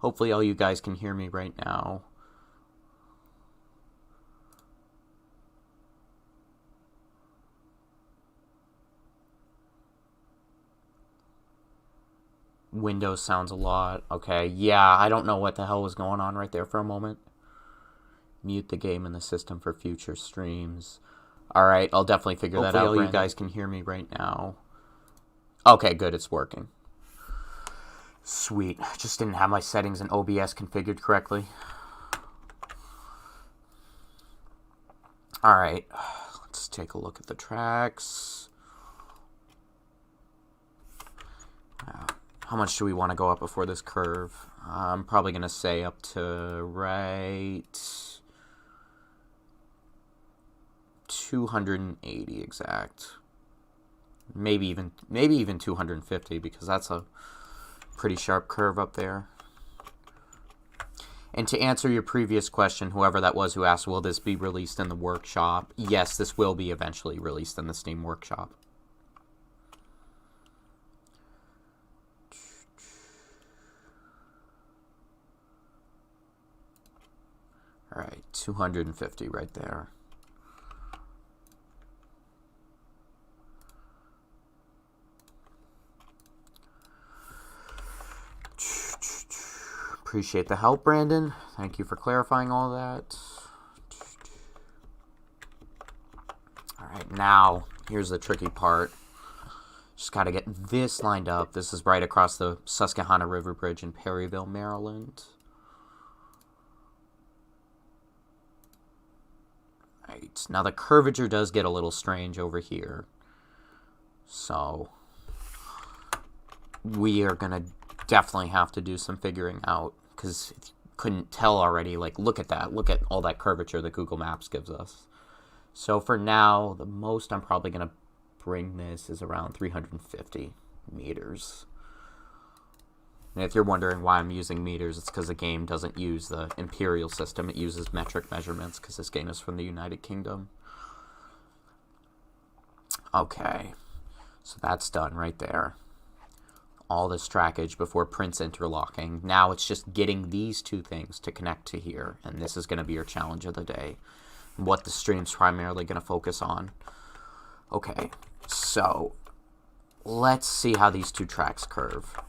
Hopefully all you guys can hear me right now. Windows sounds a lot. Okay, yeah, I don't know what the hell was going on right there for a moment. Mute the game in the system for future streams. Alright, I'll definitely figure that out. Hopefully all you guys can hear me right now. Okay, good, it's working. Sweet. Just didn't have my settings in OBS configured correctly. Alright, let's take a look at the tracks. How much do we want to go up before this curve? I'm probably going to say up to right 280 exact. Maybe even 250 because that's a pretty sharp curve up there. And to answer your previous question, whoever that was who asked, will this be released in the workshop? Yes, this will be eventually released in the Steam workshop. All right, 250 right there. Appreciate the help, Brandon. Thank you for clarifying all that. All right, now here's the tricky part. Just got to get this lined up. This is right across the Susquehanna River Bridge in Perryville, Maryland. Right, now the curvature does get a little strange over here. So we are going to definitely have to do some figuring out, because if you couldn't tell already, like, look at that. Look at all that curvature that Google Maps gives us. So for now, the most I'm probably going to bring this is around 350 meters. And if you're wondering why I'm using meters, it's because the game doesn't use the imperial system. It uses metric measurements because this game is from the United Kingdom. Okay, so that's done right there. All this trackage before Prince interlocking. Now it's just getting these two things to connect to here, and this is going to be your challenge of the day. What the stream's primarily going to focus on. Okay, so let's see how these two tracks curve.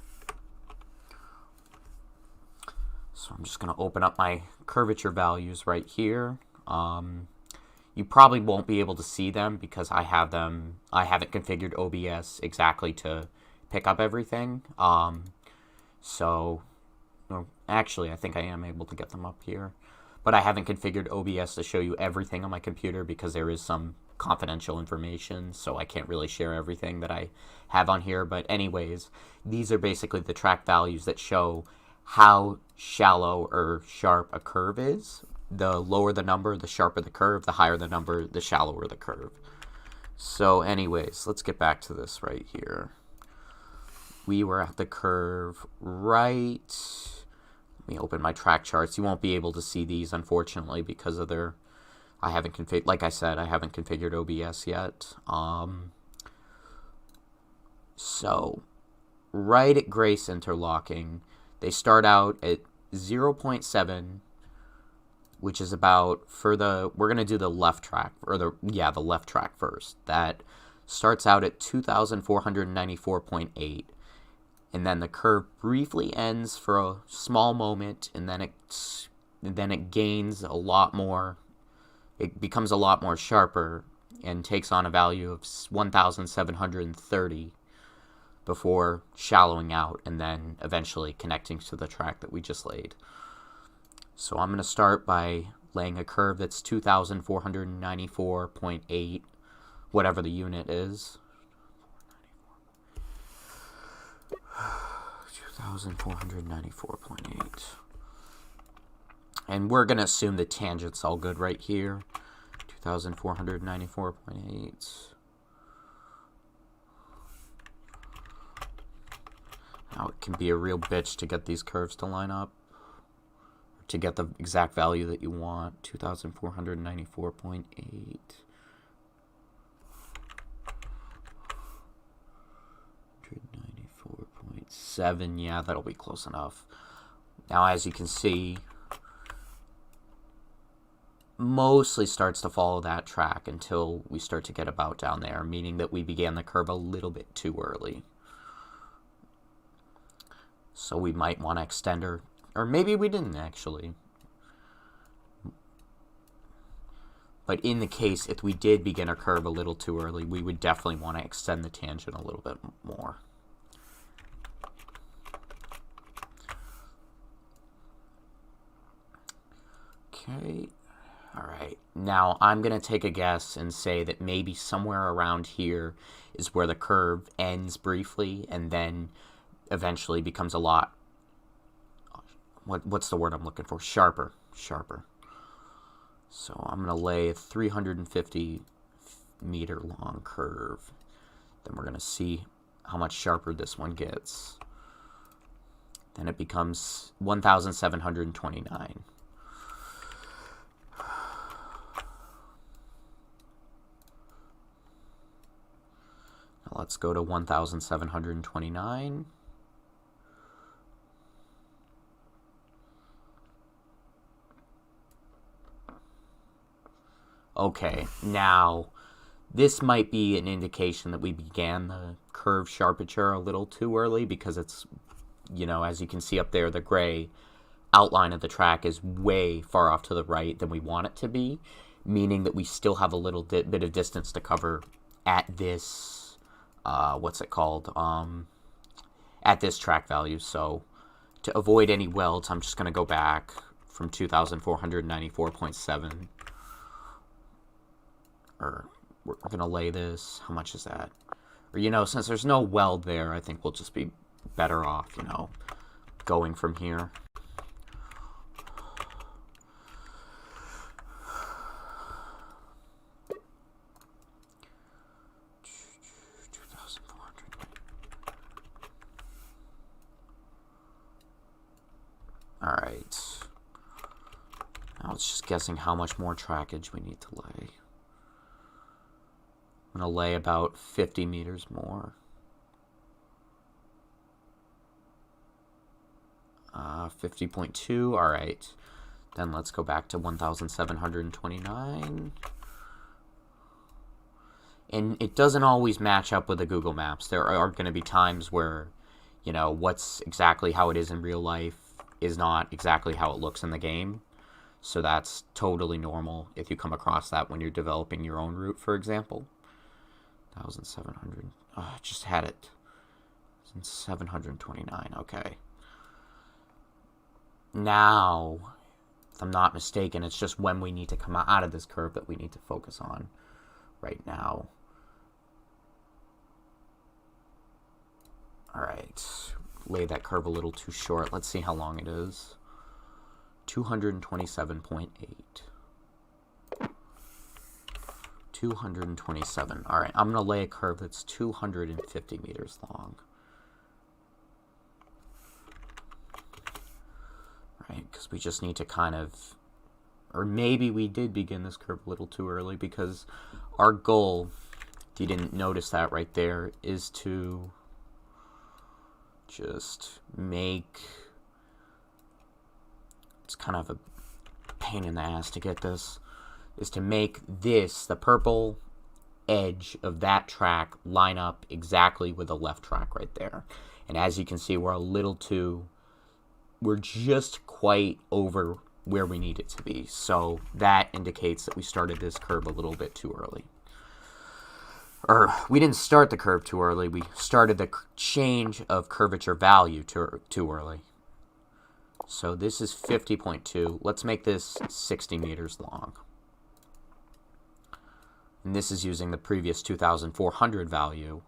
So I'm just going to open up my curvature values right here. You probably won't be able to see them because I haven't configured OBS exactly to pick up everything. Actually, I think I am able to get them up here. But I haven't configured OBS to show you everything on my computer because there is some confidential information, so I can't really share everything that I have on here. But anyways, these are basically the track values that show how shallow or sharp a curve is. The lower the number, the sharper the curve. The higher the number, the shallower the curve. So anyways, let's get back to this right here. We were at the curve right. Let me open my track charts. You won't be able to see these, unfortunately, because of their... like I said, I haven't configured OBS yet. So, right at Grace interlocking, they start out at 0.7 which is about we're going to do the left track, or the left track first. That starts out at 2,494.8, and then the curve briefly ends for a small moment, and then it gains a lot more. It becomes a lot more sharper and takes on a value of 1,730 before shallowing out and then eventually connecting to the track that we just laid. So I'm going to start by laying a curve that's 2,494.8, whatever the unit is. 2,494.8. And we're going to assume the tangent's all good right here. 2,494.8. Now it can be a real bitch to get these curves to line up, to get the exact value that you want. 2,494.8. 194.7. Yeah, that'll be close enough. Now, as you can see, mostly starts to follow that track until we start to get about down there, meaning that we began the curve a little bit too early. So we might want to extend or maybe we didn't actually. But in the case, if we did begin a curve a little too early, we would definitely want to extend the tangent a little bit more. Okay. All right. Now I'm going to take a guess and say that maybe somewhere around here is where the curve ends briefly and then eventually becomes a lot, what's the word I'm looking for? Sharper. So I'm going to lay a 350 meter long curve. Then we're going to see how much sharper this one gets. Then it becomes 1,729. Now let's go to 1,729. Okay, now this might be an indication that we began the curve sharpature a little too early because it's, as you can see up there, the gray outline of the track is way far off to the right than we want it to be, meaning that we still have a little bit of distance to cover at this, at this track value. So to avoid any welds, I'm just going to go back from 2,494.7. Or we're going to lay this. How much is that? Or, since there's no weld there, I think we'll just be better off, going from here. All right. Now it's just guessing how much more trackage we need to lay. I'm going to lay about 50 meters more. 50.2, all right. Then let's go back to 1,729. And it doesn't always match up with the Google Maps. There are going to be times where, what's exactly how it is in real life is not exactly how it looks in the game. So that's totally normal if you come across that when you're developing your own route, for example. 1,700. Oh, I just had it. 729. Okay. Now, if I'm not mistaken, it's just when we need to come out of this curve that we need to focus on right now. All right. Lay that curve a little too short. Let's see how long it is. 227.8. 227. All right, I'm going to lay a curve that's 250 meters long. Right, because we just need to kind of, or maybe we did begin this curve a little too early because our goal, if you didn't notice that right there, is to just make, it's kind of a pain in the ass to get this, is to make this, the purple edge of that track, line up exactly with the left track right there. And as you can see, we're just quite over where we need it to be. So that indicates that we started this curve a little bit too early. Or we didn't start the curve too early. We started the change of curvature value too early. So this is 50.2. Let's make this 60 meters long. And this is using the previous 2,400 value.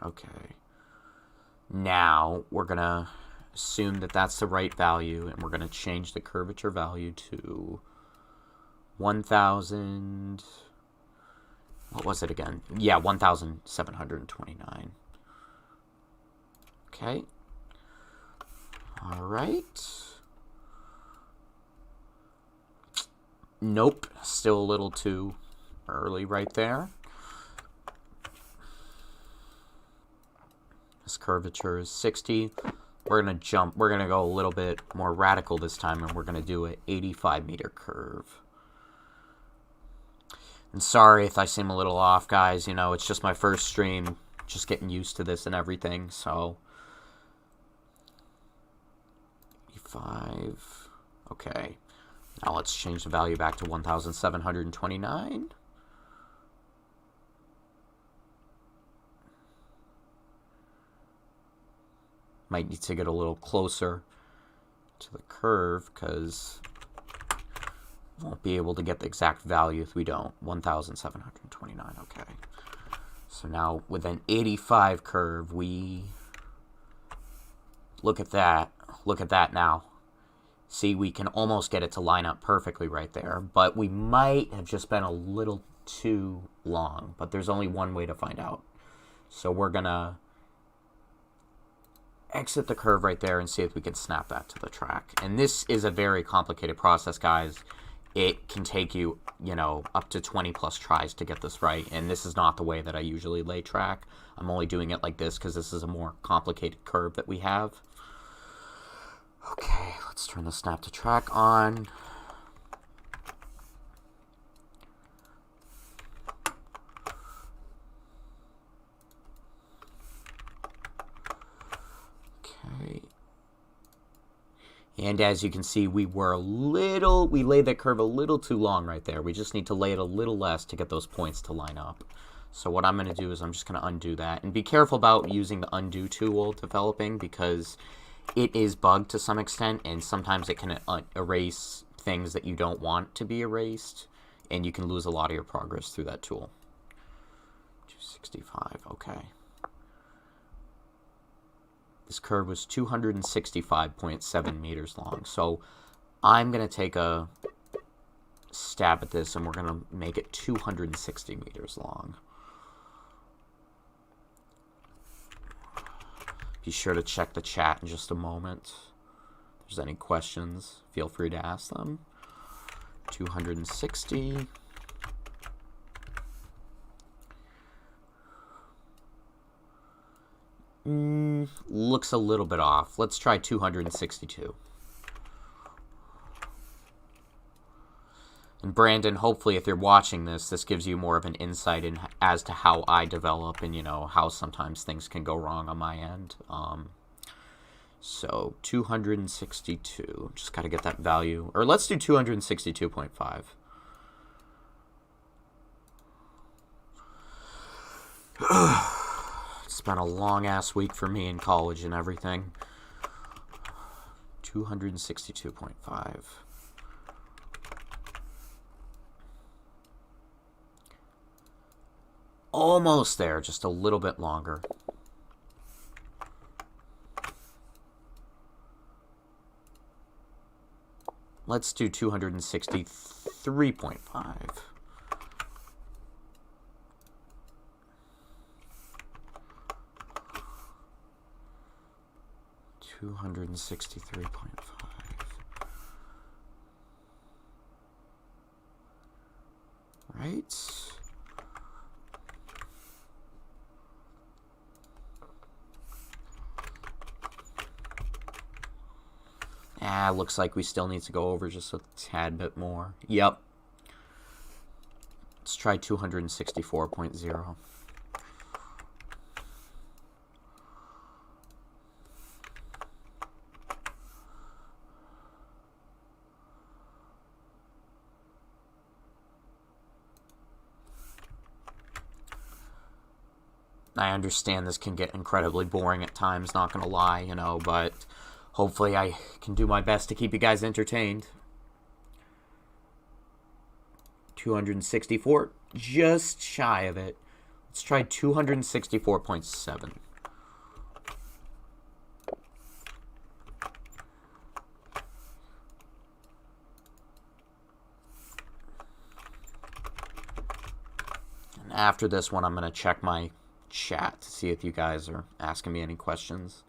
Okay. Now we're going to assume that that's the right value, and we're going to change the curvature value to 1,000. What was it again? Yeah, 1,729. Okay. All right. Nope. Still a little too early right there. This curvature is 60. We're going to go a little bit more radical this time, and we're going to do an 85 meter curve. And sorry if I seem a little off, guys. You know, it's just my first stream, just getting used to this and everything, so. 85. Okay. Now let's change the value back to 1,729. Might need to get a little closer to the curve because won't be able to get the exact value if we don't. 1,729, okay. So now with an 85 curve, we look at that. Look at that now. See, we can almost get it to line up perfectly right there, but we might have just been a little too long, but there's only one way to find out. So we're gonna exit the curve right there and see if we can snap that to the track. And this is a very complicated process, guys. It can take you, you know, up to 20 plus tries to get this right. And this is not the way that I usually lay track. I'm only doing it like this because this is a more complicated curve that we have. Okay, let's turn the snap to track on. Okay. And as you can see, we laid that curve a little too long right there. We just need to lay it a little less to get those points to line up. So what I'm going to do is I'm just going to undo that. And be careful about using the undo tool developing because it is bugged to some extent, and sometimes it can erase things that you don't want to be erased, and you can lose a lot of your progress through that tool. 265, okay. This curve was 265.7 meters long, so I'm going to take a stab at this, and we're going to make it 260 meters long. Be sure to check the chat in just a moment. If there's any questions, feel free to ask them. 260. Looks a little bit off. Let's try 262. And Brandon, hopefully if you're watching this, this gives you more of an insight in as to how I develop and, you know, how sometimes things can go wrong on my end. So 262. Just got to get that value. Or let's do 262.5. It's been a long-ass week for me in college and everything. 262.5. Almost there, just a little bit longer. Let's do 263.5. 263.5. Right. Looks like we still need to go over just a tad bit more. Yep. Let's try 264.0. I understand this can get incredibly boring at times, not gonna lie, you know, but hopefully I can do my best to keep you guys entertained. 264, just shy of it. Let's try 264.7. And after this one, I'm going to check my chat to see if you guys are asking me any questions.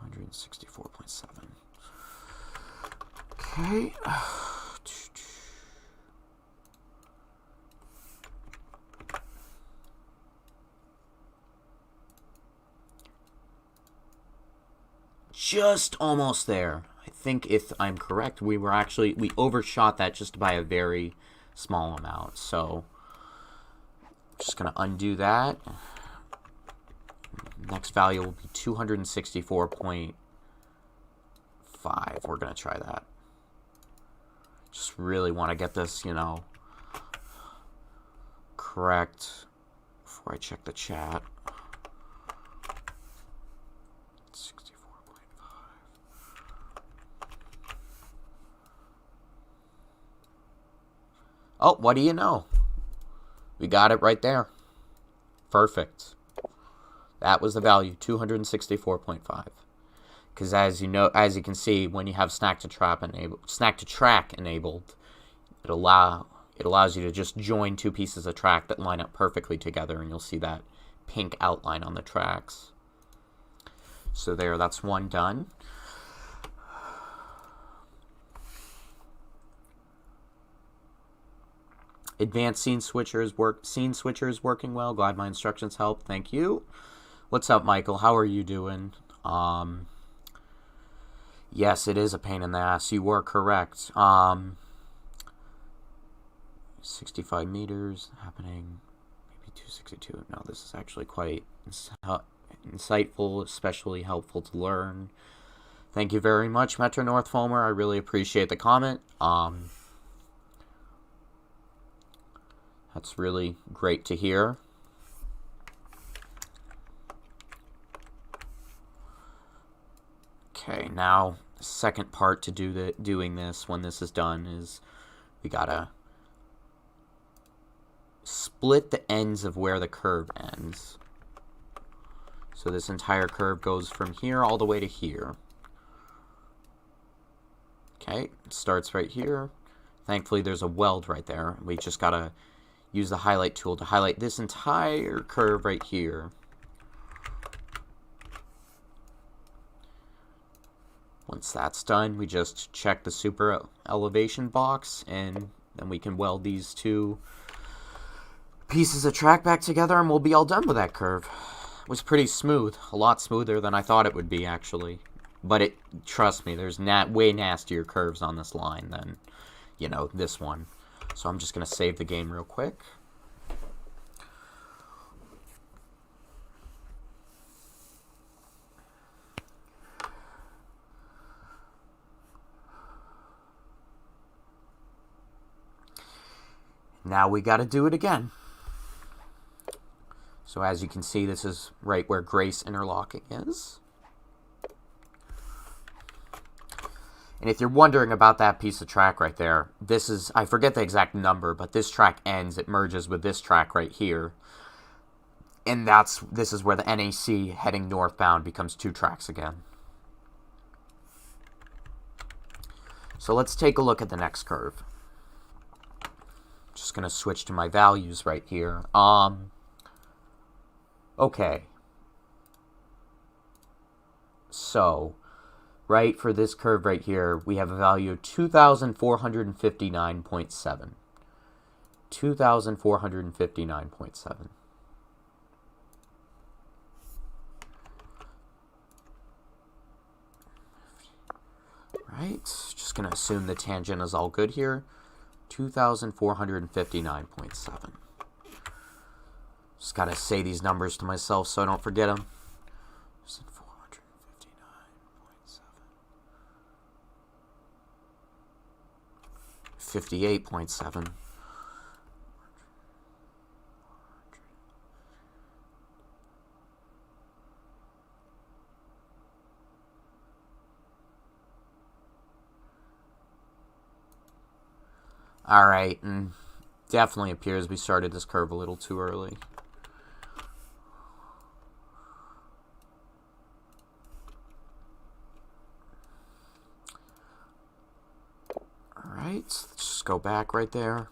264.7. Okay. Just almost there. I think if I'm correct, we overshot that just by a very small amount. So just going to undo that. Next value will be 264.5. We're going to try that. Just really want to get this, you know, correct before I check the chat. 64.5. Oh, what do you know? We got it right there. Perfect. That was the value, 264.5. Because as you can see, when you have snack to track enabled, it allows you to just join two pieces of track that line up perfectly together, and you'll see that pink outline on the tracks. So there, that's one done. Advanced scene switchers working well. Glad my instructions helped. Thank you. What's up, Michael? How are you doing? Yes, it is a pain in the ass. You were correct. 65 meters happening. Maybe 262. No, this is actually quite insightful, especially helpful to learn. Thank you very much, Metro North Foamer. I really appreciate the comment. That's really great to hear. Okay, now the second part to doing this when this is done is we gotta split the ends of where the curve ends. So this entire curve goes from here all the way to here. Okay, it starts right here. Thankfully there's a weld right there. We just gotta use the highlight tool to highlight this entire curve right here. Once that's done, we just check the super elevation box, and then we can weld these two pieces of track back together, and we'll be all done with that curve. It was pretty smooth, a lot smoother than I thought it would be, actually. But trust me, there's way nastier curves on this line than, you know, this one. So I'm just going to save the game real quick. Now we got to do it again. So as you can see, this is right where Grace interlocking is. And if you're wondering about that piece of track right there, this is, I forget the exact number, but this track ends, it merges with this track right here. And this is where the NAC heading northbound becomes two tracks again. So let's take a look at the next curve. Just gonna switch to my values right here. Okay. So, right, for this curve right here, we have a value of 2,459.7. 2,459.7. Right, just going to assume the tangent is all good here. 2,459.7. Just got to say these numbers to myself so I don't forget them. 58.7. All right, and definitely appears we started this curve a little too early. All right, let's just go back right there.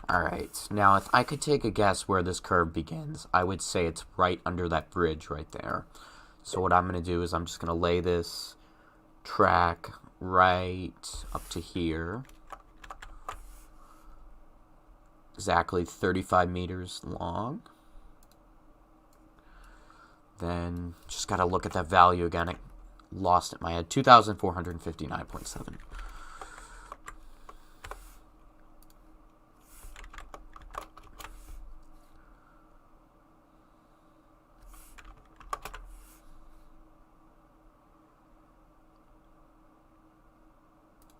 All right, now if I could take a guess where this curve begins, I would say it's right under that bridge right there. So what I'm going to do is I'm just going to lay this track right up to here. Exactly 35 meters long. Then just got to look at that value again. I lost it in my head. 2,459.7.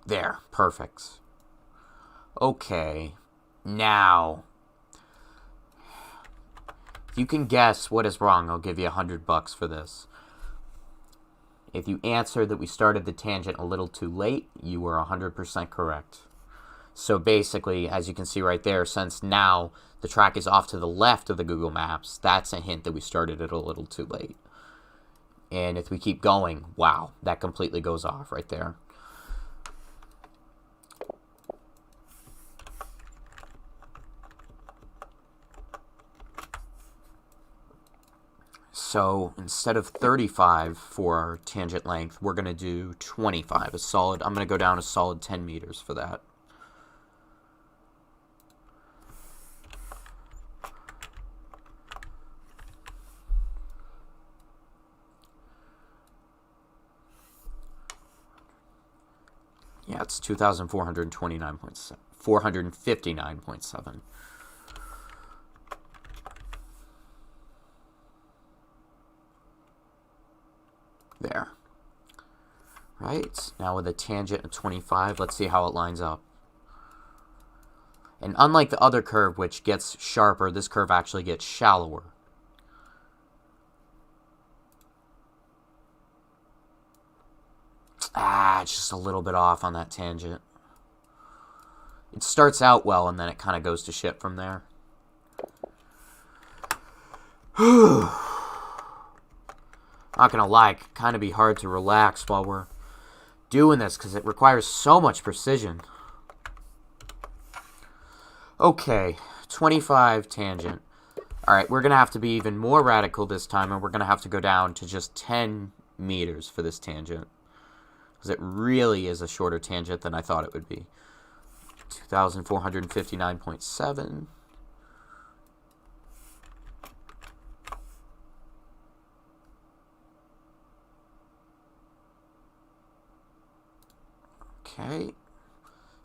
There, perfect. Okay, now, if you can guess what is wrong, I'll give you $100 for this. If you answer that we started the tangent a little too late, you were 100% correct. So basically, as you can see right there, since now the track is off to the left of the Google Maps, that's a hint that we started it a little too late. And if we keep going, wow, that completely goes off right there. So instead of 35 for our tangent length, we're going to do 25. A solid. I'm going to go down a solid 10 meters for that. Yeah, it's 2,429.7. 459.7. There. Right, now with a tangent of 25, let's see how it lines up. And unlike the other curve, which gets sharper, this curve actually gets shallower. It's just a little bit off on that tangent. It starts out well, and then it kind of goes to shit from there. Not gonna lie, it can kind of be hard to relax while we're doing this because it requires so much precision. Okay, 25 tangent. Alright, we're gonna have to be even more radical this time, and we're gonna have to go down to just 10 meters for this tangent. Because it really is a shorter tangent than I thought it would be. 2,459.7. Okay,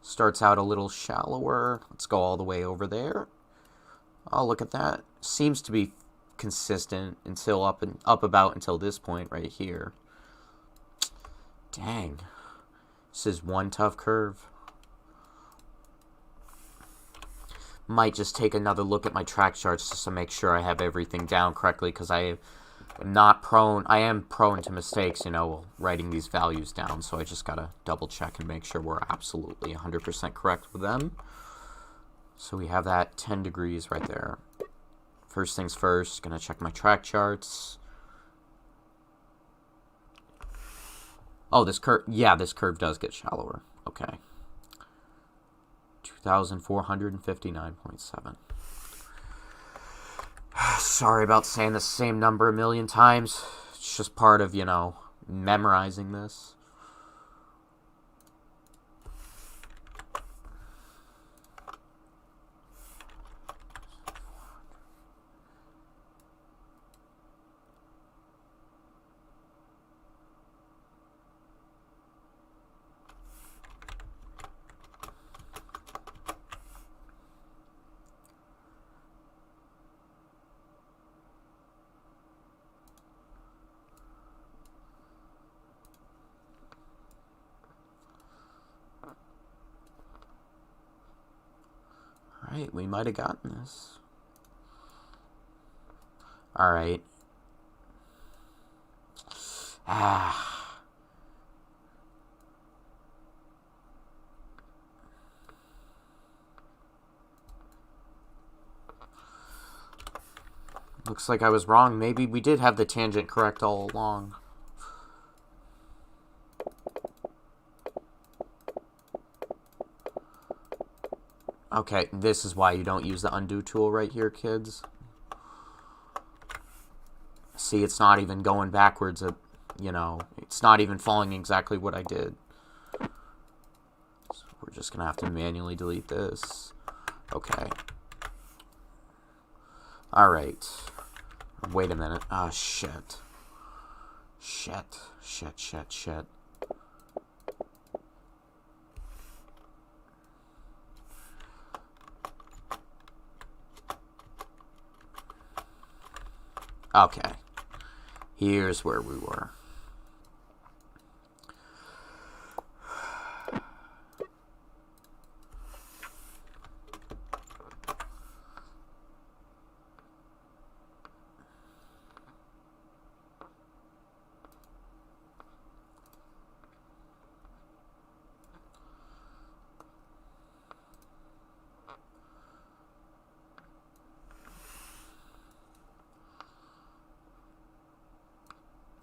starts out a little shallower. Let's go all the way over there. Oh, look at that. Seems to be consistent until up about until this point right here. Dang. This is one tough curve. Might just take another look at my track charts just to make sure I have everything down correctly, because I am prone to mistakes, you know, writing these values down, so I just gotta double check and make sure we're absolutely 100% correct with them. So we have that 10 degrees right there. First things first, gonna check my track charts. Oh, this curve, yeah, this curve does get shallower. Okay. 2,459.7. Sorry about saying the same number a million times. It's just part of, you know, memorizing this. Alright, we might have gotten this. Alright. Looks like I was wrong. Maybe we did have the tangent correct all along. Okay, this is why you don't use the undo tool right here, kids. See, it's not even going backwards. You know, it's not even following exactly what I did. So we're just going to have to manually delete this. Okay. Alright. Wait a minute. Ah, shit. Shit. Okay. Here's where we were.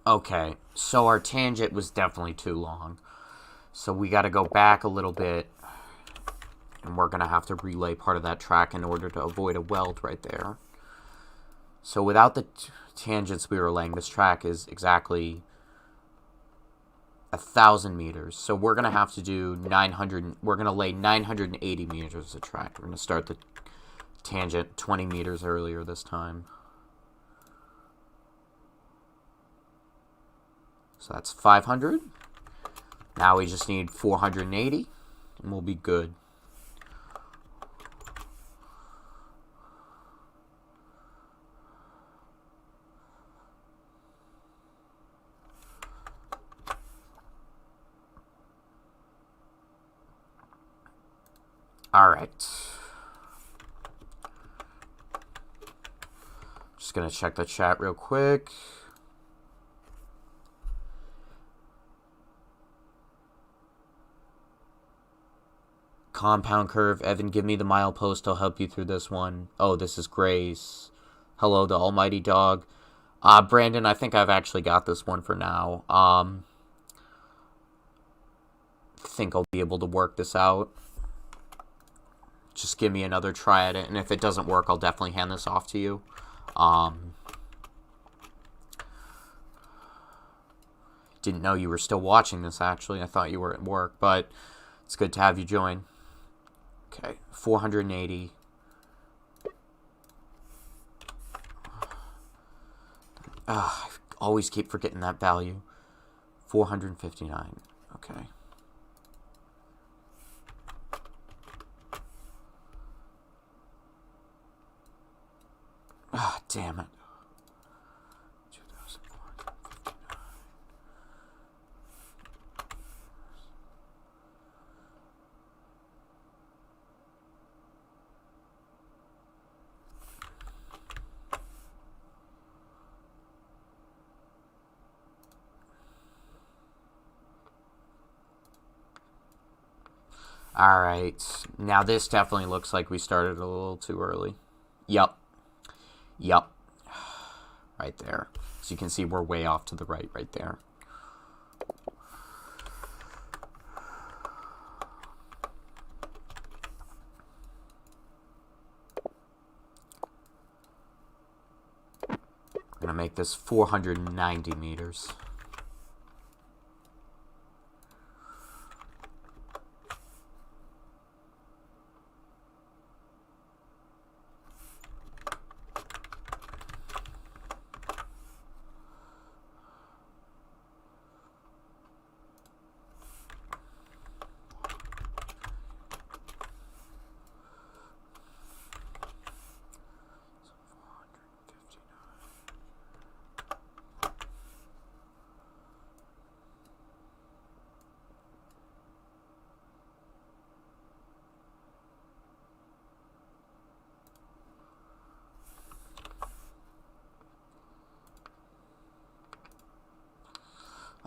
Okay, so our tangent was definitely too long. So we got to go back a little bit. And we're going to have to relay part of that track in order to avoid a weld right there. So without the tangents we were laying, this track is exactly 1,000 meters. So we're going to have to do 900. We're going to lay 980 meters of track. We're going to start the tangent 20 meters earlier this time. So that's 500. Now we just need 480, and we'll be good. All right. Just gonna check the chat real quick. Compound curve. Evan, give me the milepost. I'll help you through this one. Oh, this is Grace. Hello, the almighty dog. Brandon, I think I've actually got this one for now. Think I'll be able to work this out. Just give me another try at it, and if it doesn't work, I'll definitely hand this off to you. Didn't know you were still watching this, actually. I thought you were at work, but it's good to have you join. Okay, 480. I always keep forgetting that value. 459. Okay. Ah, damn it. Alright, now this definitely looks like we started a little too early. Yup. Right there. So you can see we're way off to the right there. I'm going to make this 490 meters.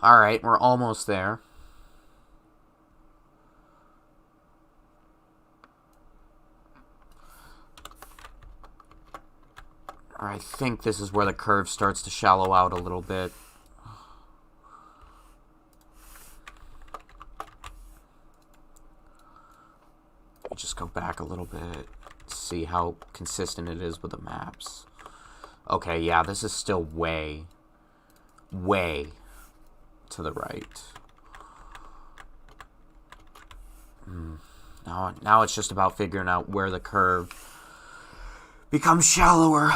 Alright, we're almost there. I think this is where the curve starts to shallow out a little bit. Just go back a little bit, see how consistent it is with the maps. Okay, yeah, this is still way to the right. Now it's just about figuring out where the curve becomes shallower.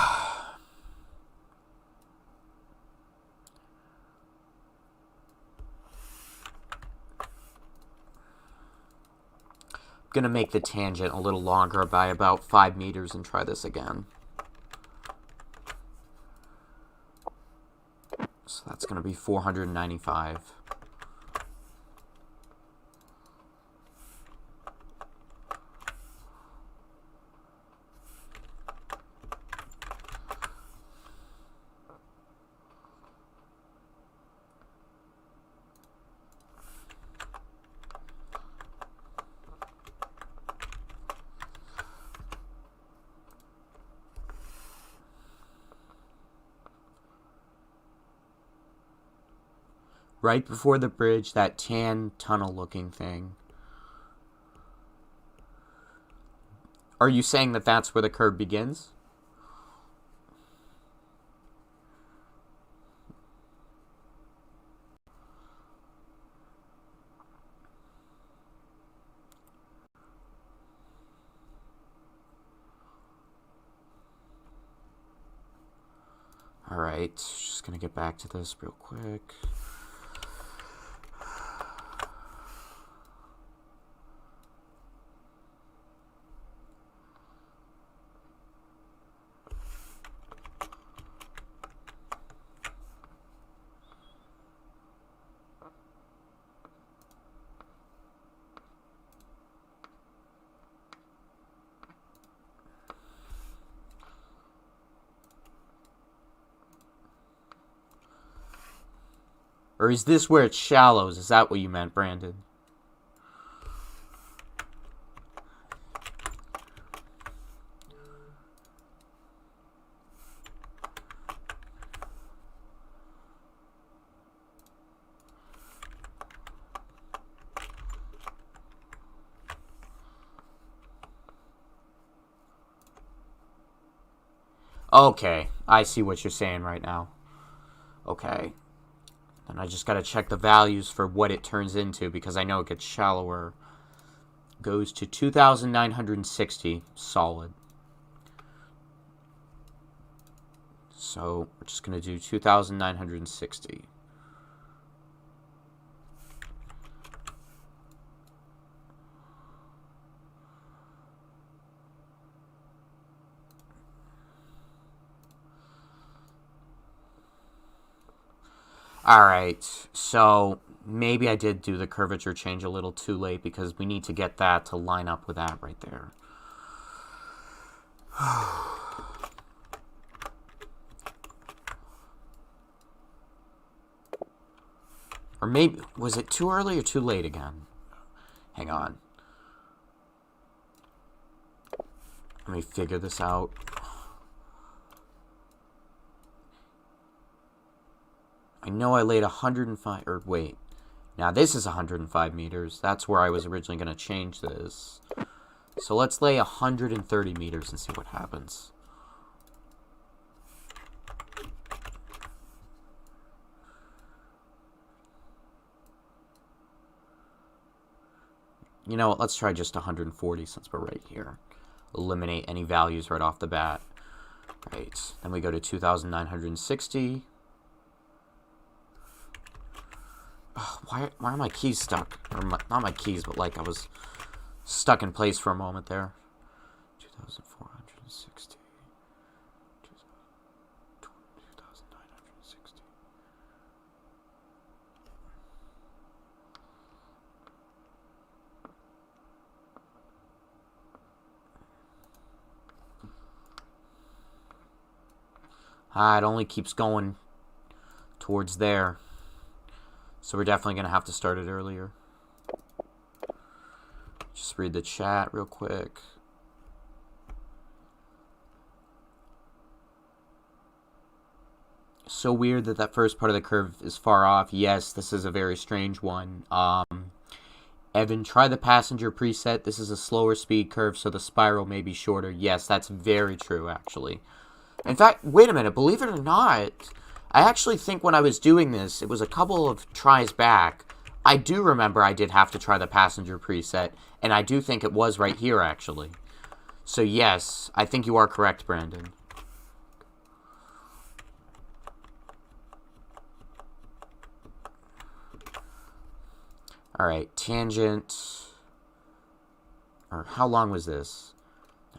I'm going to make the tangent a little longer by about 5 meters and try this again. So that's going to be 495. Right before the bridge, that tan tunnel-looking thing. Are you saying that that's where the curve begins? Alright, just gonna get back to this real quick. Or is this where it shallows? Is that what you meant, Brandon? Okay, I see what you're saying right now. Okay. And I just gotta check the values for what it turns into because I know it gets shallower. Goes to 2,960 solid. So we're just gonna do 2,960. Alright, so maybe I did do the curvature change a little too late because we need to get that to line up with that right there. Or maybe, was it too early or too late again? Hang on. Let me figure this out. I know I laid 105, or wait. Now this is 105 meters. That's where I was originally going to change this. So let's lay 130 meters and see what happens. You know what, let's try just 140 since we're right here. Eliminate any values right off the bat. Right, then we go to 2,960. Why are my keys stuck? Or not my keys, but like I was stuck in place for a moment there. 2,460. 2,960. It only keeps going towards there. So we're definitely going to have to start it earlier. Just read the chat real quick. So weird that that first part of the curve is far off. Yes, this is a very strange one. Evan, try the passenger preset. This is a slower speed curve, so the spiral may be shorter. Yes, that's very true, actually. In fact, wait a minute. Believe it or not, I actually think when I was doing this, it was a couple of tries back. I do remember I did have to try the passenger preset, and I do think it was right here, actually. So yes, I think you are correct, Brandon. Alright, tangent. Or how long was this?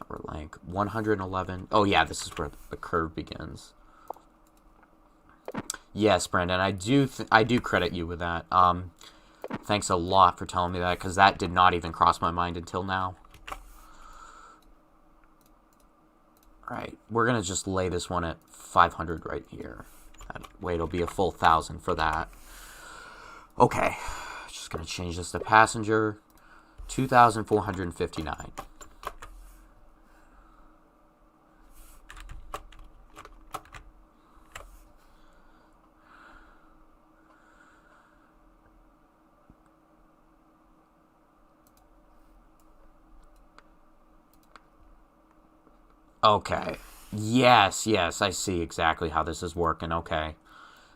We're like 111. Oh yeah, this is where the curve begins. Yes, Brandon, I do credit you with that. Thanks a lot for telling me that, because that did not even cross my mind until now. Alright, we're going to just lay this one at 500 right here. That way it'll be a full 1,000 for that. Okay, just going to change this to passenger. 2,459. Okay. Yes, I see exactly how this is working. Okay.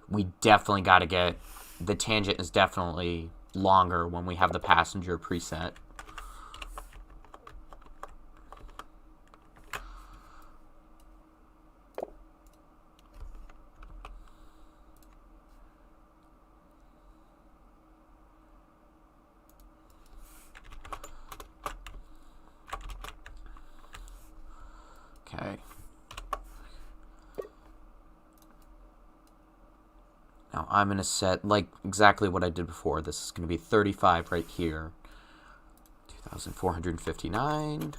We definitely got to get... The tangent is definitely longer when we have the passenger preset. Okay. Now I'm going to set, like, exactly what I did before. This is going to be 35 right here. 2,459.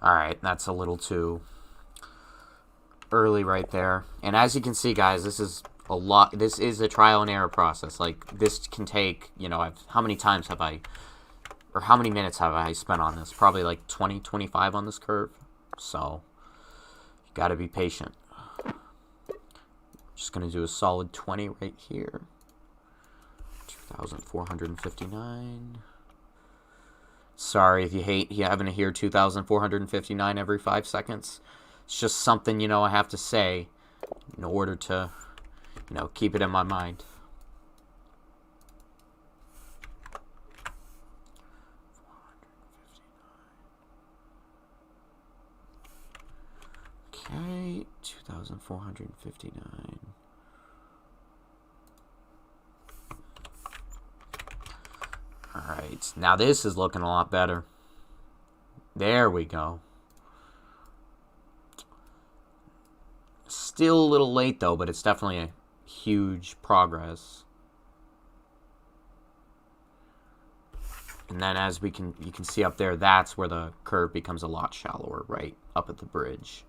Alright, that's a little too early right there. And as you can see, guys, this is a lot. This is a trial and error process. Like, this can take, you know, how many times have I, or how many minutes have I spent on this? Probably like 20, 25 on this curve. So, you gotta be patient. Just gonna do a solid 20 right here. 2,459. Sorry if you hate having to hear 2,459 every 5 seconds. It's just something, you know, I have to say in order to, you know, keep it in my mind. Okay, 2,459. Alright, now this is looking a lot better. There we go. Still a little late though, but it's definitely a huge progress. And then as you can see up there, that's where the curve becomes a lot shallower, right up at the bridge.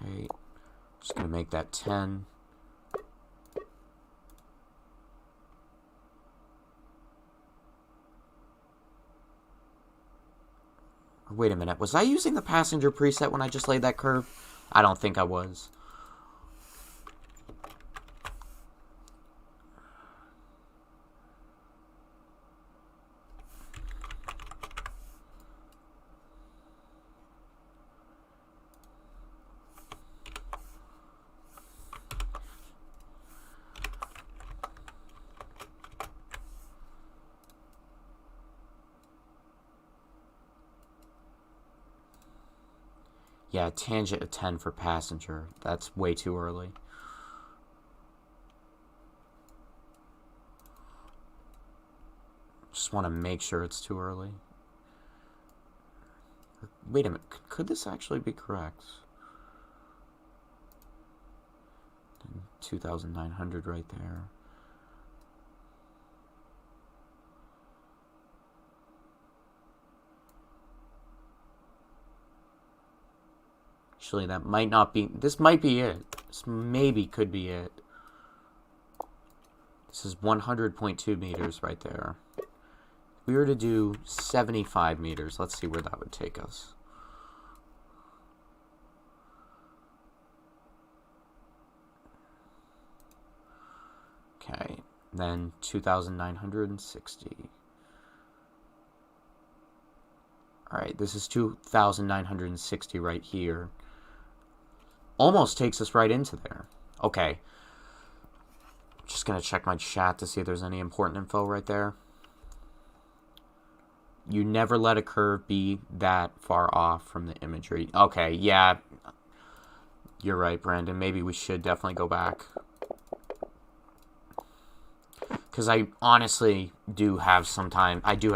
Okay, just gonna make that 10. Wait a minute, was I using the passenger preset when I just laid that curve? I don't think I was. Yeah, tangent of 10 for passenger. That's way too early. Just want to make sure it's too early. Wait a minute, could this actually be correct? 2,900 right there. Actually, that might not be... This might be it. This maybe could be it. This is 100.2 meters right there. If we were to do 75 meters, let's see where that would take us. Okay, then 2,960. Alright, this is 2,960 right here. Almost takes us right into there. Okay. Just gonna check my chat to see if there's any important info right there. You never let a curve be that far off from the imagery. Okay, yeah. You're right, Brandon. Maybe we should definitely go back. Because I honestly do have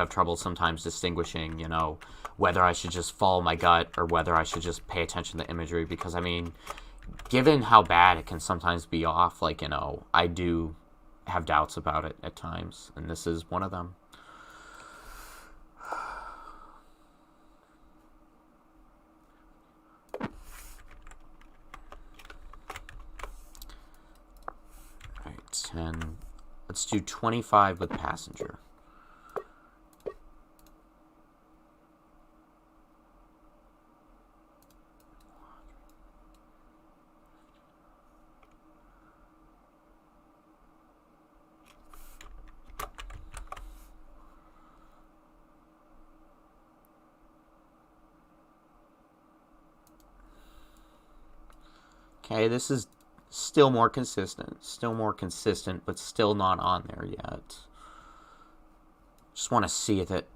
trouble sometimes distinguishing, you know, whether I should just follow my gut or whether I should just pay attention to imagery. Because, I mean, given how bad it can sometimes be off, like, you know, I do have doubts about it at times. And this is one of them. All right, 10. Let's do 25 with passenger. Okay, this is still more consistent, but still not on there yet. Just want to see if it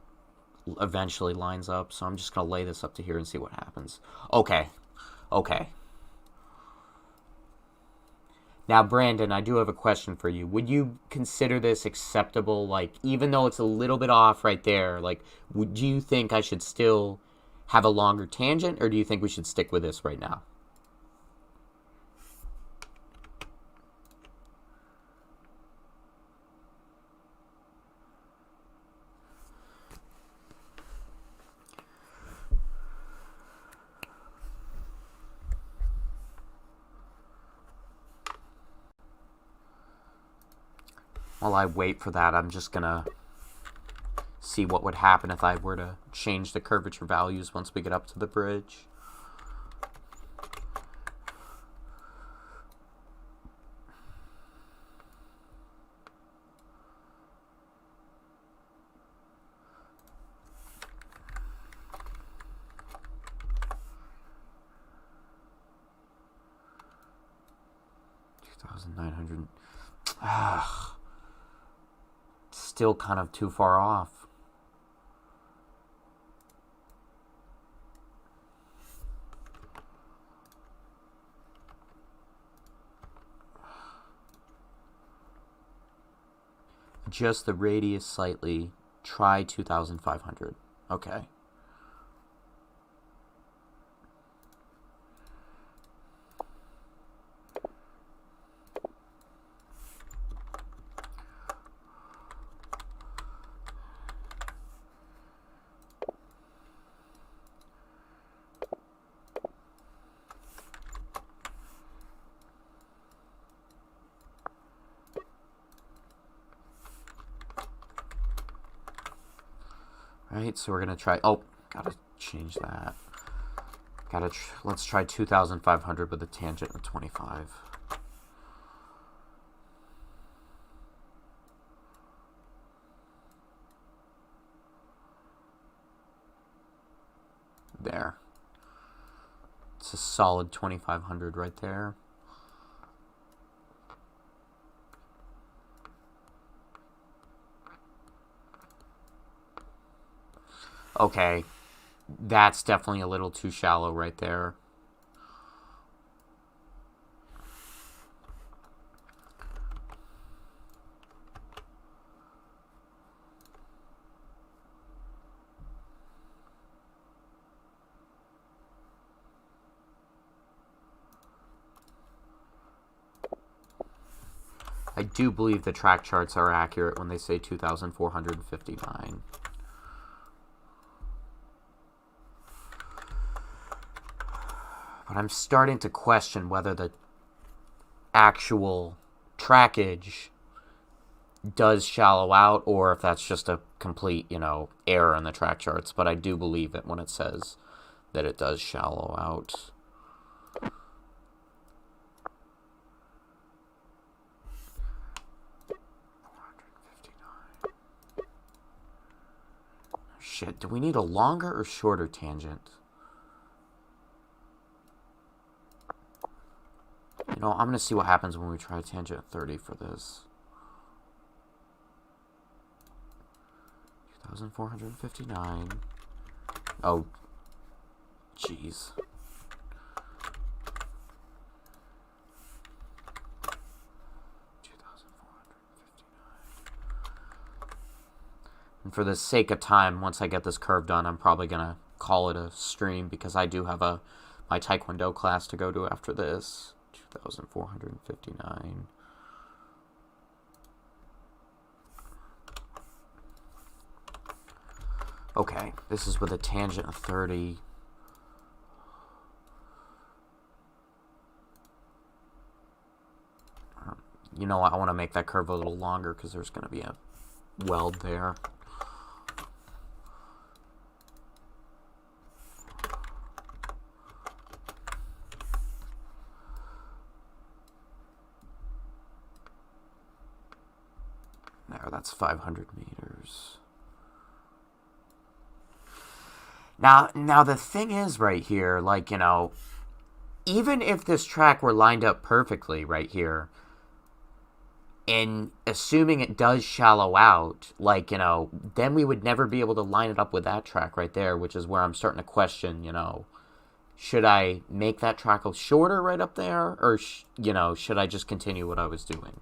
eventually lines up, so I'm just going to lay this up to here and see what happens. Okay. Now, Brandon, I do have a question for you. Would you consider this acceptable, like, even though it's a little bit off right there, like, would you think I should still have a longer tangent, or do you think we should stick with this right now? While I wait for that, I'm just going to see what would happen if I were to change the curvature values once we get up to the bridge. $2,900. Still kind of too far off. Adjust the radius slightly. Try 2,500. Okay. Right, so we're gonna try. Oh, gotta change that. Let's try 2,500 with a tangent of 25. There. It's a solid 2,500 right there. Okay, that's definitely a little too shallow right there. I do believe the track charts are accurate when they say 2,459. But I'm starting to question whether the actual trackage does shallow out or if that's just a complete, error in the track charts. But I do believe it when it says that it does shallow out. Shit, do we need a longer or shorter tangent? I'm going to see what happens when we try tangent 30 for this. 2,459. Oh, jeez. And for the sake of time, once I get this curve done, I'm probably going to call it a stream because I do have my Taekwondo class to go to after this. 2,459. Okay, this is with a tangent of 30. You know what? I want to make that curve a little longer because there's going to be a weld there. There, that's 500 meters. Now the thing is right here, even if this track were lined up perfectly right here, and assuming it does shallow out, then we would never be able to line it up with that track right there, which is where I'm starting to question, should I make that track shorter right up there, or, should I just continue what I was doing?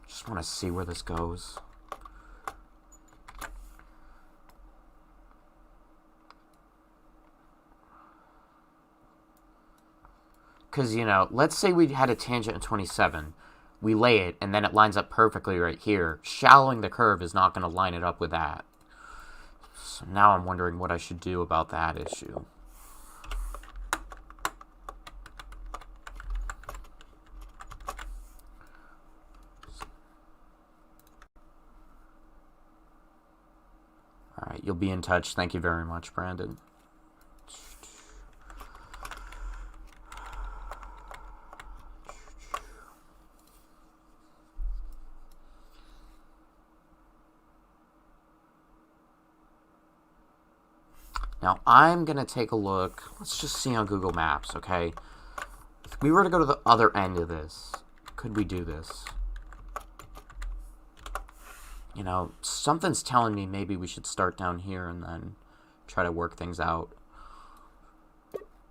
Just want to see where this goes. Because, let's say we had a tangent in 27. We lay it, and then it lines up perfectly right here. Shallowing the curve is not going to line it up with that. So now I'm wondering what I should do about that issue. Alright, you'll be in touch. Thank you very much, Brandon. Now, I'm going to take a look. Let's just see on Google Maps, okay? If we were to go to the other end of this, could we do this? Something's telling me maybe we should start down here and then try to work things out.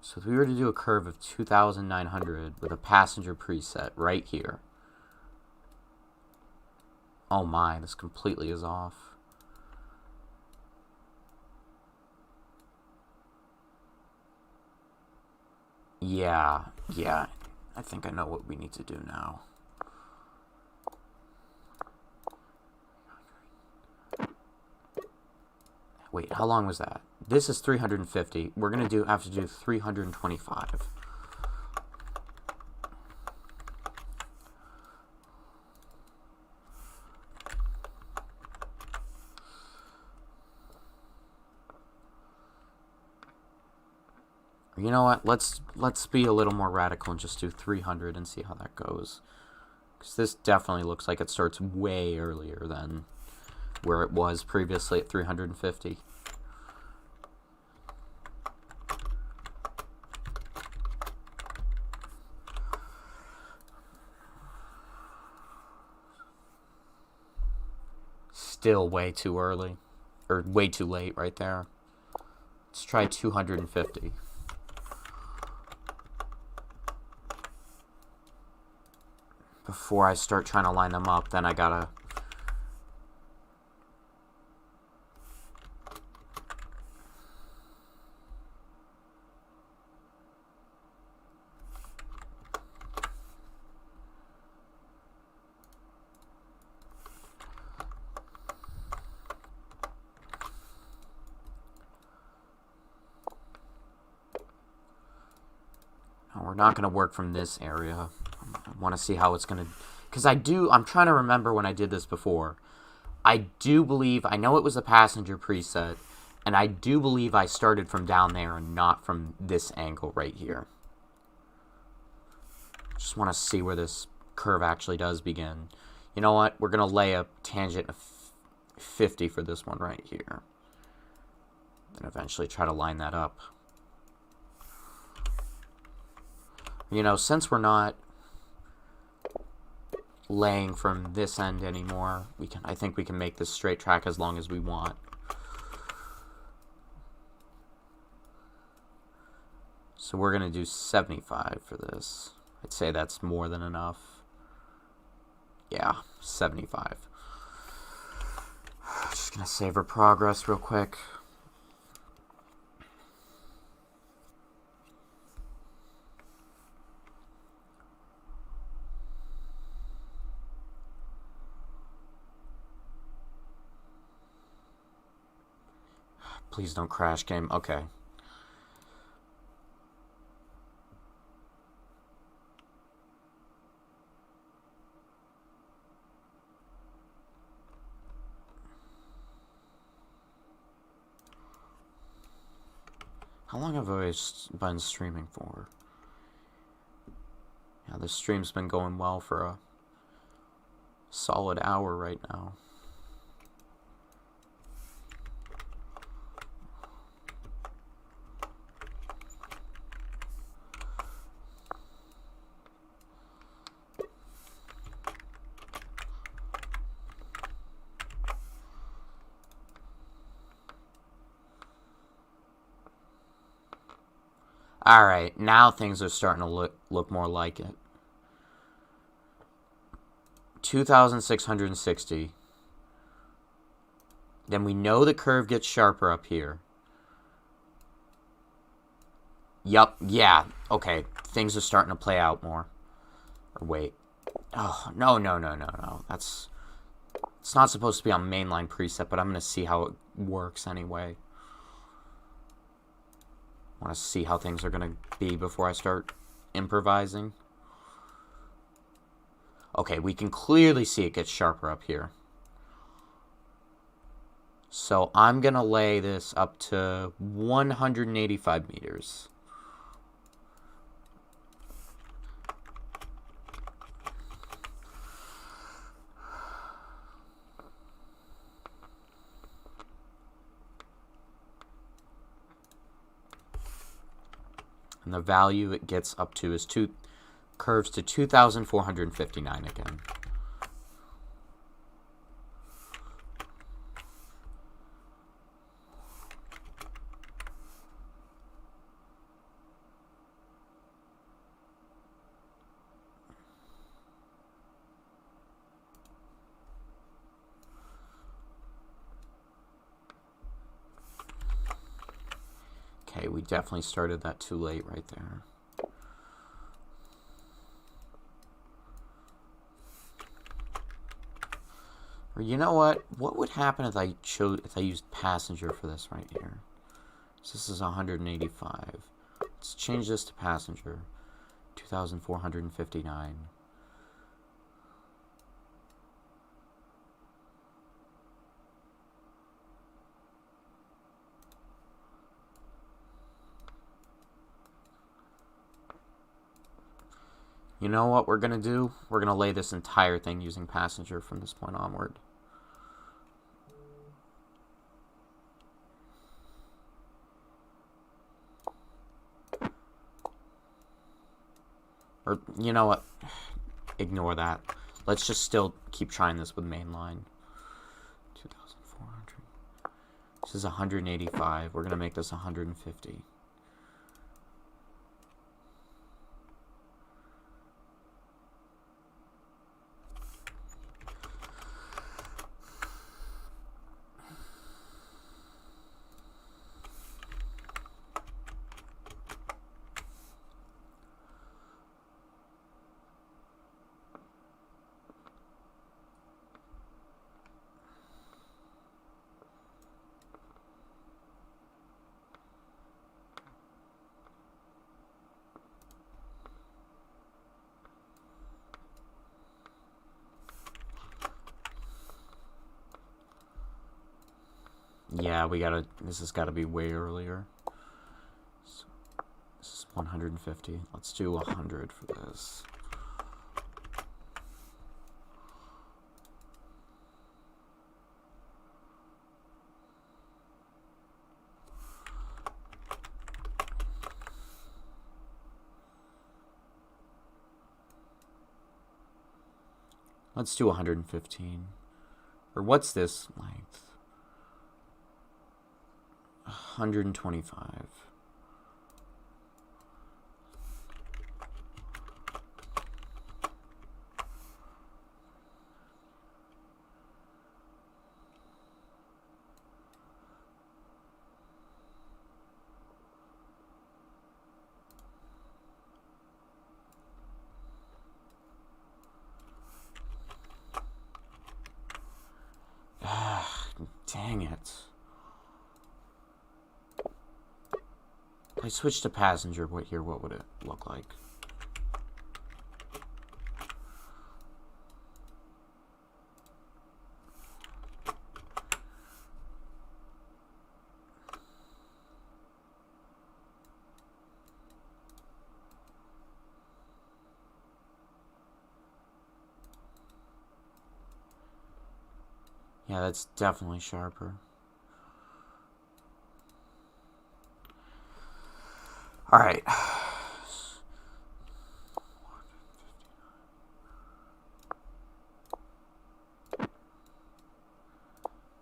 So if we were to do a curve of 2,900 with a passenger preset right here. Oh my, this completely is off. Yeah, I think I know what we need to do now. Wait, how long was that? This is 350. We're going to have to do 325. You know what? Let's be a little more radical and just do 300 and see how that goes. Because this definitely looks like it starts way earlier than where it was previously at 350. Still way too early, or way too late right there. Let's try 250. Before I start trying to line them up, then I gotta we're not going to work from this area. I want to see how it's going to... Because I'm trying to remember when I did this before. I do believe, I know it was a passenger preset, and I do believe I started from down there and not from this angle right here. Just want to see where this curve actually does begin. You know what? We're going to lay a tangent of 50 for this one right here. And eventually try to line that up. You know, since we're not laying from this end anymore, I think we can make this straight track as long as we want. So we're going to do 75 for this. I'd say that's more than enough. Yeah, 75. Just going to save our progress real quick. Please don't crash, game. Okay. How long have I been streaming for? Yeah, this stream's been going well for a solid hour right now. Alright, now things are starting to look more like it. 2,660. Then we know the curve gets sharper up here. Yup, yeah, okay. Things are starting to play out more. Or wait. Oh, no. It's not supposed to be on mainline preset, but I'm going to see how it works anyway. I want to see how things are going to be before I start improvising. Okay, we can clearly see it gets sharper up here. So I'm going to lay this up to 185 meters. And the value it gets up to is curves to 2,459 again. Okay, we definitely started that too late right there. Or you know what? What would happen if I used passenger for this right here? So this is 185. Let's change this to passenger. 2,459. You know what we're going to do? We're going to lay this entire thing using passenger from this point onward. Or, you know what? Ignore that. Let's just still keep trying this with mainline. 2,400. This is 185. We're going to make this 150. Yeah, this has gotta be way earlier. So, this is 150. Let's do 100 for this. Let's do 115. Or what's this length? 125. Dang it. If I switch to passenger here, what would it look like? Yeah, that's definitely sharper. All right.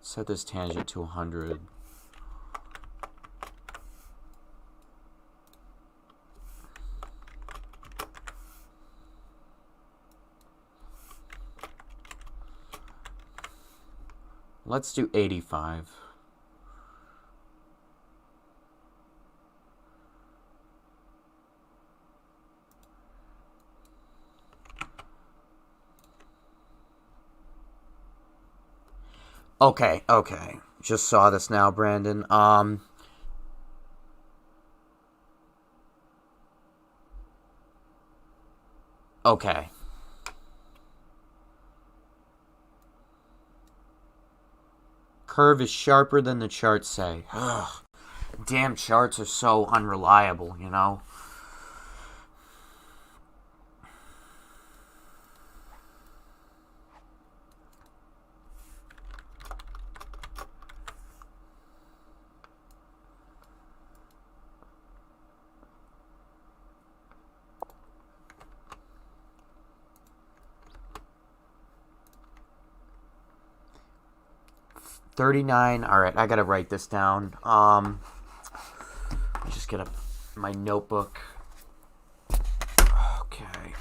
Set this tangent to 100. Let's do 85. Okay. Just saw this now, Brandon. Okay. Curve is sharper than the charts say. Ugh. Damn charts are so unreliable, you know? $39. All right, I gotta write this down. Just get my notebook. Okay.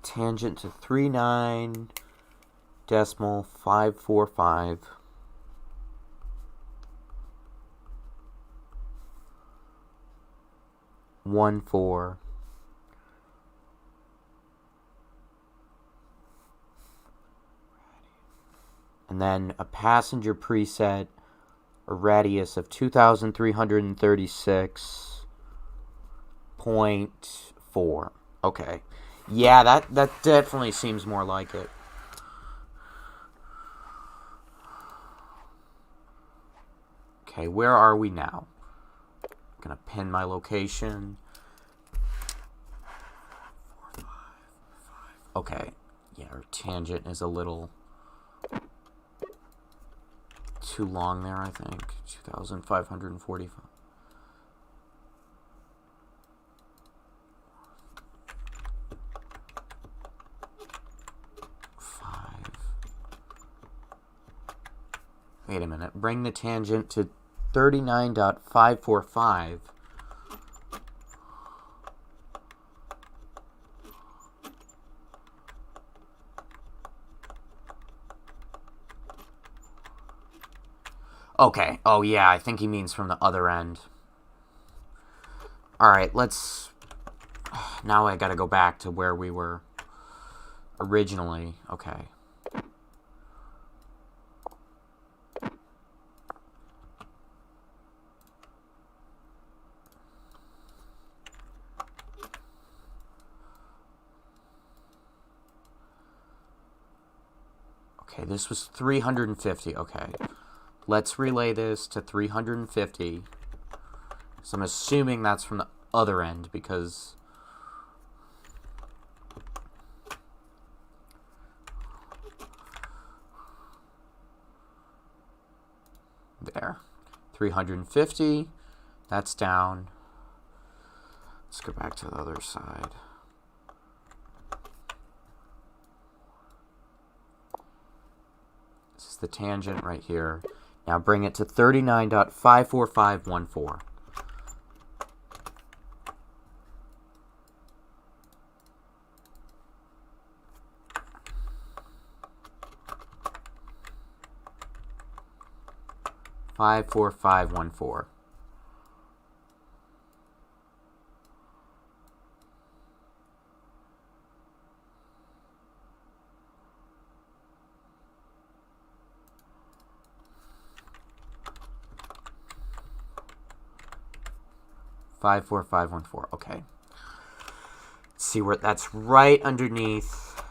Tangent to 39.545. 14. And then a passenger preset, a radius of 2,336.4. Okay. Yeah, that definitely seems more like it. Okay, where are we now? I'm gonna pin my location. 4, 5, 5. Okay. Yeah, our tangent is a little too long there, I think. 2,545. Wait a minute. Bring the tangent to 39.545. Okay. Oh, yeah. I think he means from the other end. All right. Let's... Now I gotta go back to where we were originally. Okay. Okay, this was 350. Okay. Let's relay this to 350. So I'm assuming that's from the other end because... There. 350. That's down. Let's go back to the other side. This is the tangent right here. Now bring it to 39.54514. Five, 4, 5, 1, 4. Five, 4, 5, 1, 4. Okay. Let's see where that's right underneath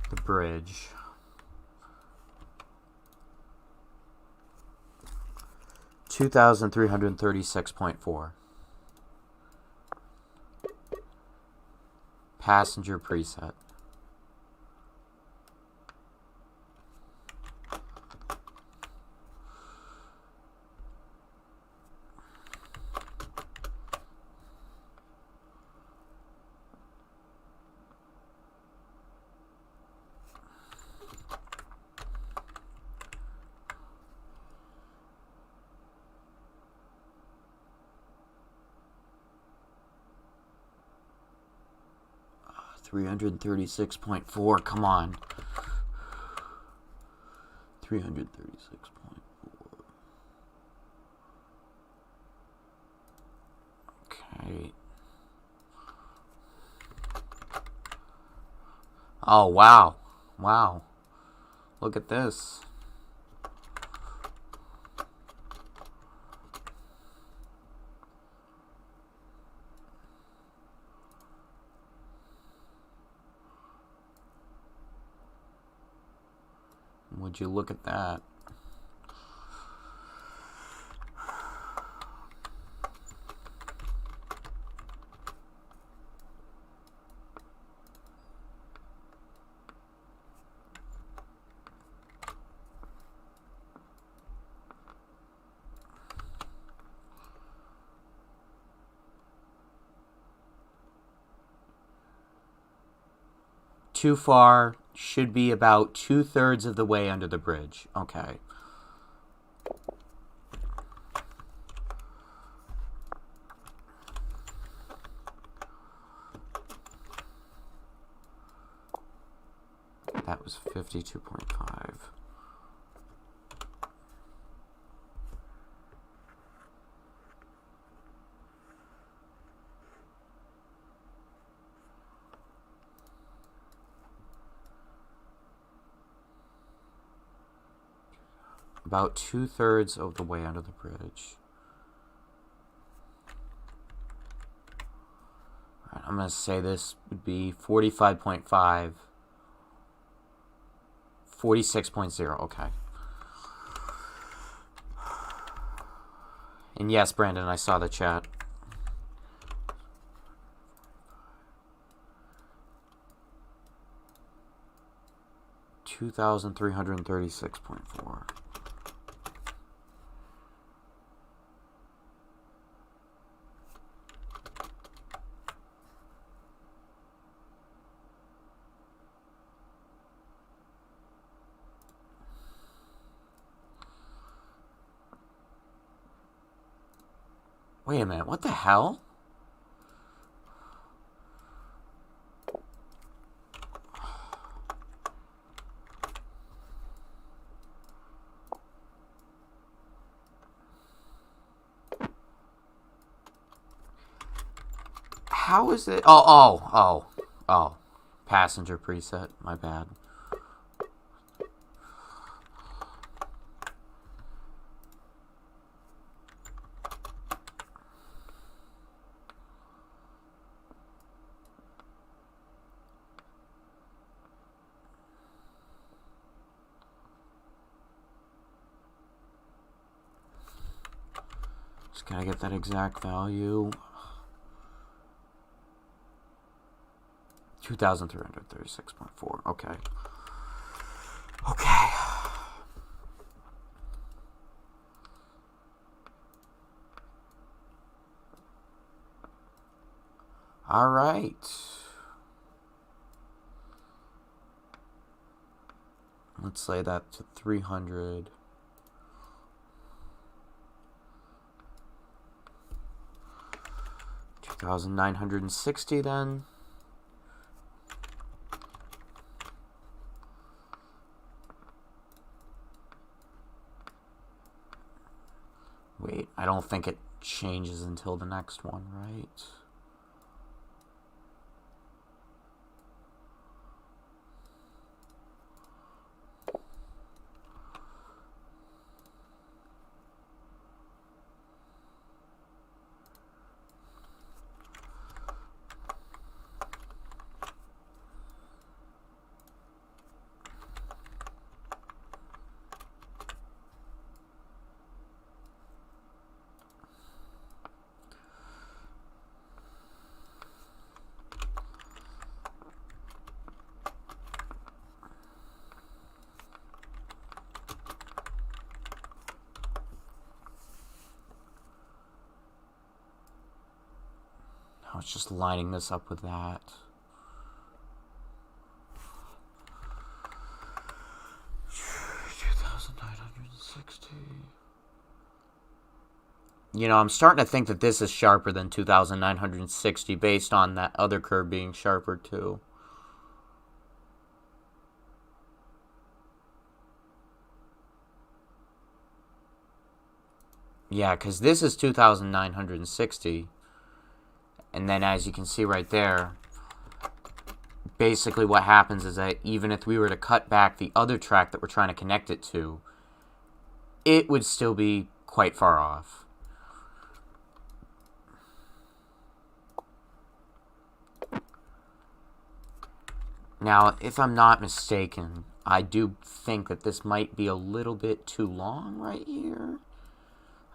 the bridge. 2,336.4. Passenger preset. $336.4. Come on. 336.4. Okay. Oh, wow. Wow. Look at this. Would you look at that? Too far. Should be about 2/3 of the way under the bridge. Okay. That was 52.5. About 2/3 of the way under the bridge. All right, I'm going to say this would be 45.5. 46.0. Okay. And yes, Brandon, I saw the chat. $2,336.4. Wait a minute, what the hell? How is it? Oh. Passenger preset, my bad. Just gotta get that exact value. 2,336.4. Okay. Okay. All right. Let's lay that to 300. 2,960 then. Wait, I don't think it changes until the next one, right? Now it's just lining this up with that. You know, I'm starting to think that this is sharper than 2,960 based on that other curve being sharper too. Yeah, because this is 2,960. And then as you can see right there, basically what happens is that even if we were to cut back the other track that we're trying to connect it to, it would still be quite far off. Now, if I'm not mistaken, I do think that this might be a little bit too long right here.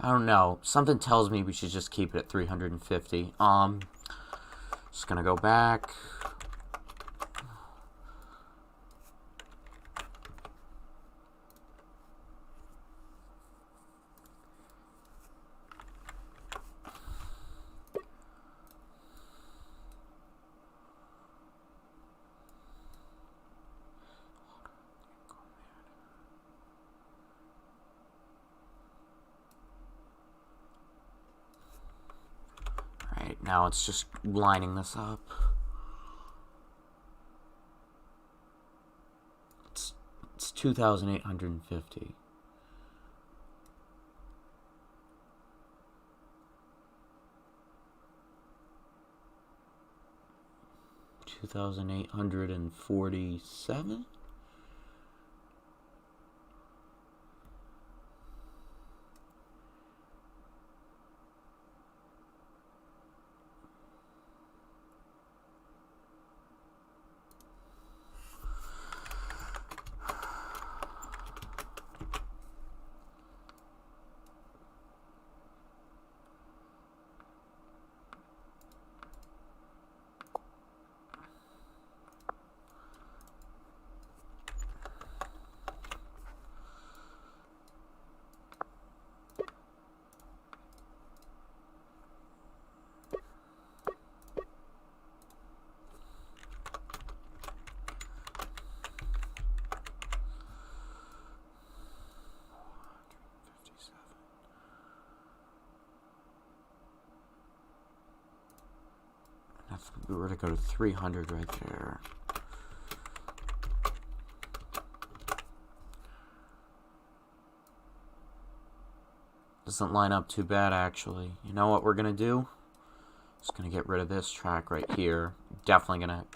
I don't know. Something tells me we should just keep it at 350. Just gonna go back. Now it's just lining this up. It's 2,850. $2,847. If we were to go to 300 right there. Doesn't line up too bad, actually. You know what we're going to do? Just going to get rid of this track right here. Definitely going to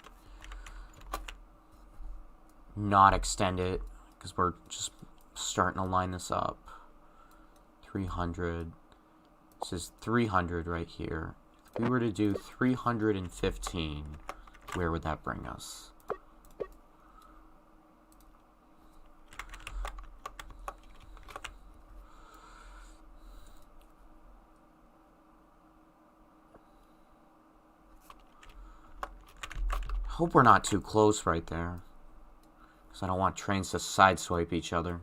not extend it because we're just starting to line this up. 300. This is 300 right here. If we were to do 315, where would that bring us? Hope we're not too close right there, because I don't want trains to sideswipe each other.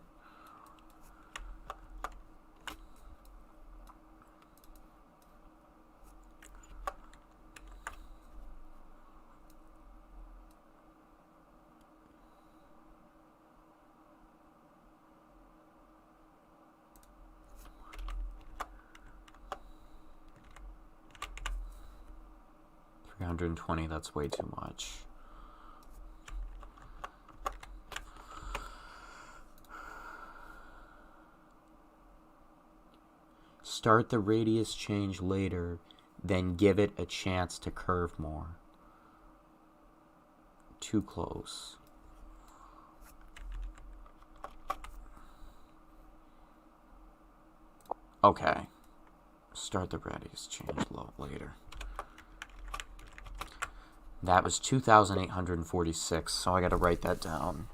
$320, that's way too much. Start the radius change later, then give it a chance to curve more. Too close. Okay. Start the radius change later. That was 2,846, so I gotta write that down.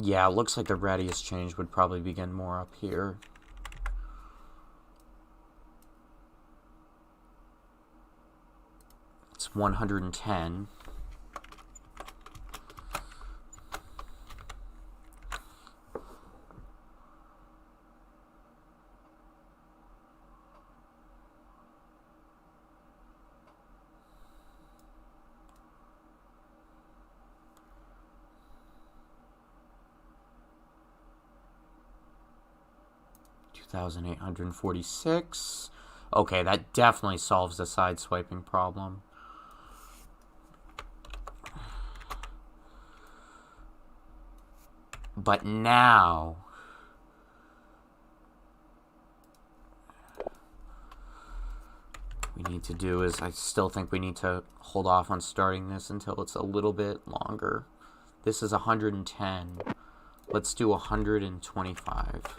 Yeah, it looks like the radius change would probably begin more up here. It's 110. $2,846. Okay, that definitely solves the side swiping problem. But now we need to do is, I still think we need to hold off on starting this until it's a little bit longer. This is 110. Let's do 125.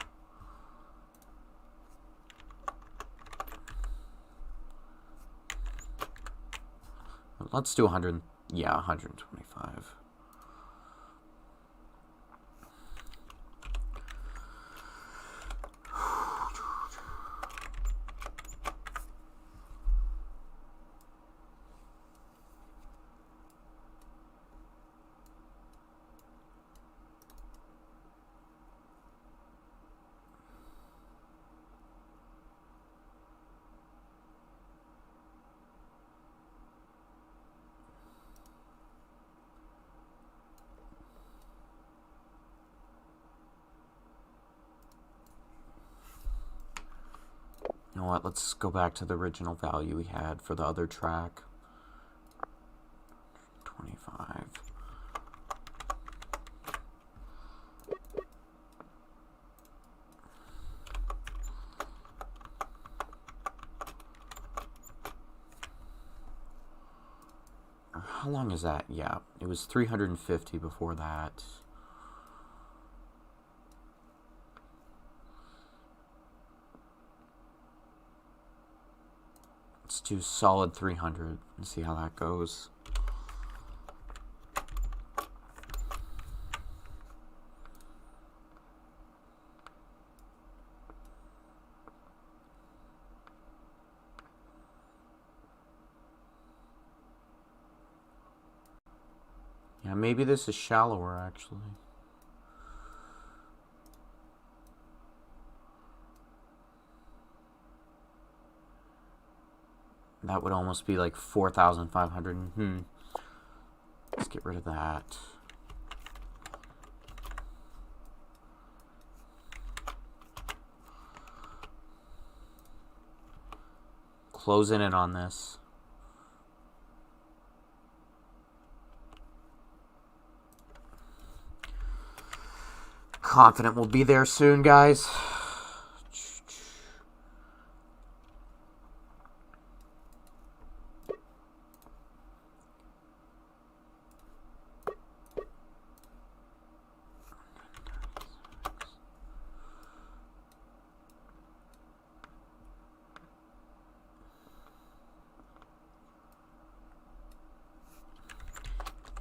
Let's do 100. Yeah, 125. You know what, let's go back to the original value we had for the other track. 25. How long is that? Yeah, it was 350 before that. Let's do solid 300 and see how that goes. Yeah, maybe this is shallower actually. That would almost be like 4,500. Let's get rid of that. Closing in on this. Confident we'll be there soon, guys.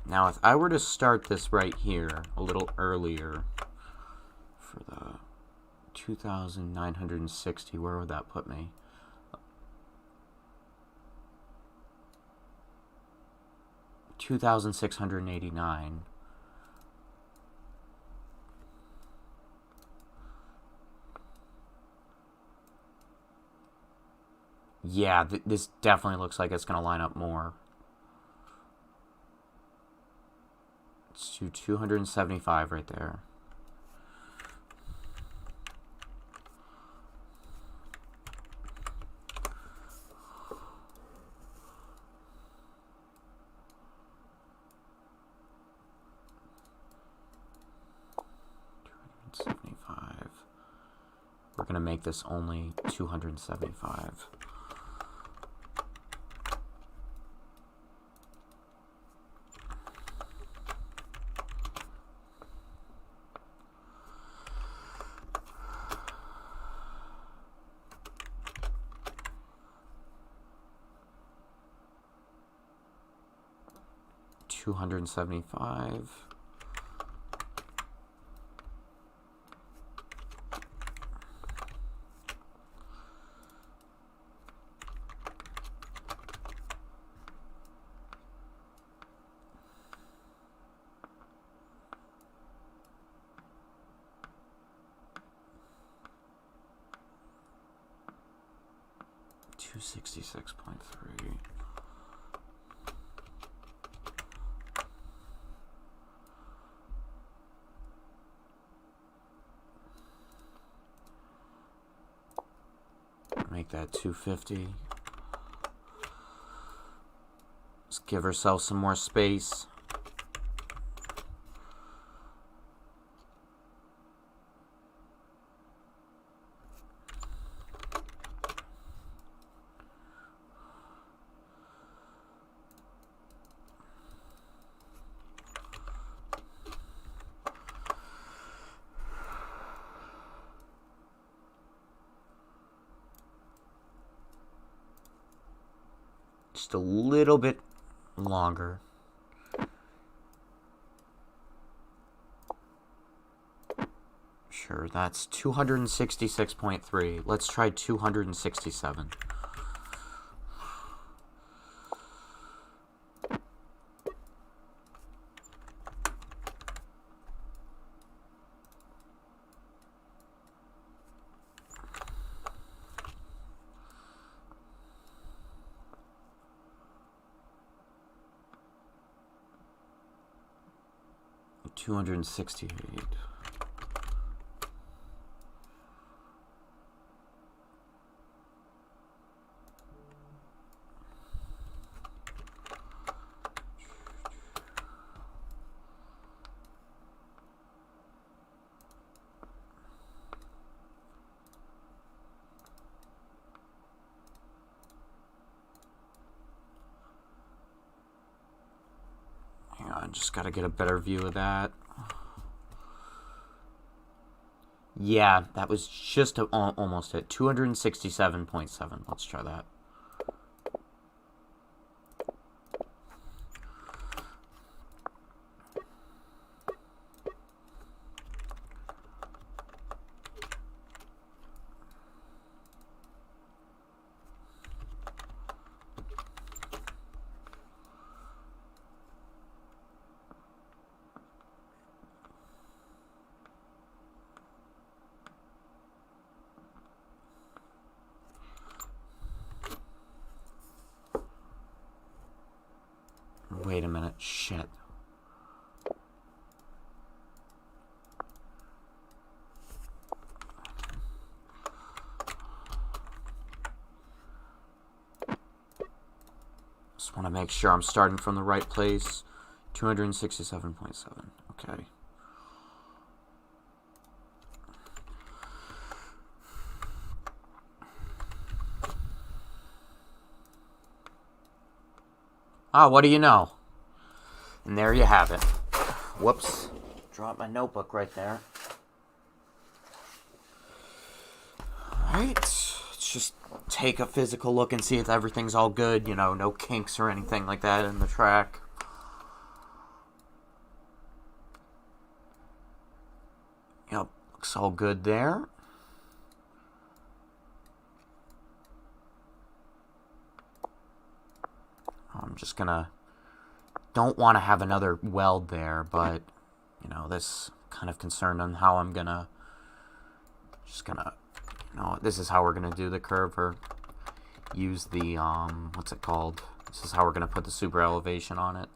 Now, if I were to start this right here a little earlier for the 2,960, where would that put me? $2,689. Yeah, this definitely looks like it's going to line up more. Let's do 275 right there. We're going to make this only 275. $275. $266.3. Make that 250. Let's give ourselves some more space. Just a little bit longer. Sure, that's 266.3. Let's try 267. $268. Hang on, just gotta get a better view of that. Yeah, that was just almost it. 267.7. Let's try that. Wait a minute. Shit. Just want to make sure I'm starting from the right place. 267.7. Okay. Ah, what do you know? And there you have it. Whoops. Dropped my notebook right there. Alright. Let's just take a physical look and see if everything's all good. You know, no kinks or anything like that in the track. Looks all good there. I'm just gonna... Don't want to have another weld there, but, you know, this kind of concerned on how I'm gonna... Just gonna... You know, this is how we're gonna do the curve, or use the, what's it called? This is how we're gonna put the super elevation on it.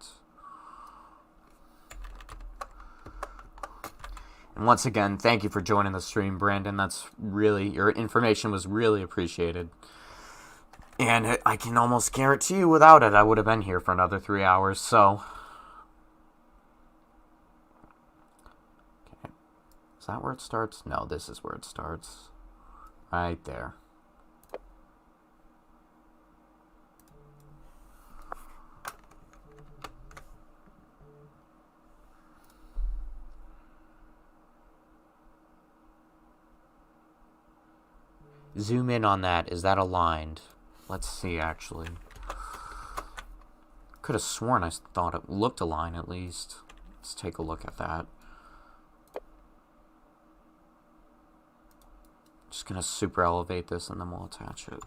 And once again, thank you for joining the stream, Brandon. That's really... Your information was really appreciated. And I can almost guarantee you, without it, I would have been here for another 3 hours, so... Okay. Is that where it starts? No, this is where it starts. Right there. Zoom in on that. Is that aligned? Let's see, actually. Could have sworn I thought it looked aligned, at least. Let's take a look at that. Just gonna super elevate this and then we'll attach it.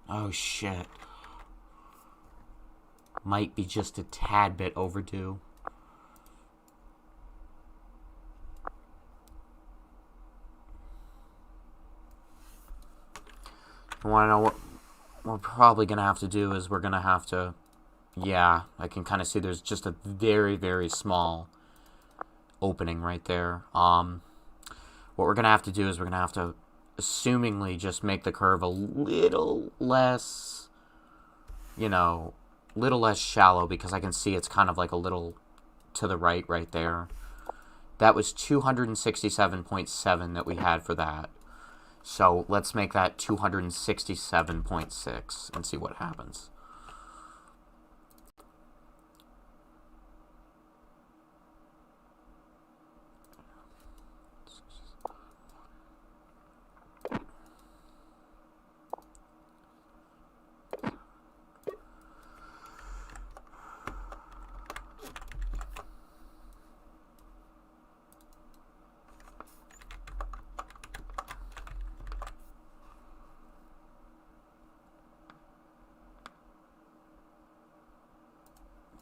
Oh, shit. Might be just a tad bit overdue. You want to know what we're probably going to have to do is we're going to have to... Yeah, I can kind of see there's just a very, very small opening right there. What we're going to have to do is we're going to have to assumingly just make the curve a little less, you know, little less shallow, because I can see it's kind of like a little to the right there. That was 267.7 that we had for that. So let's make that 267.6 and see what happens.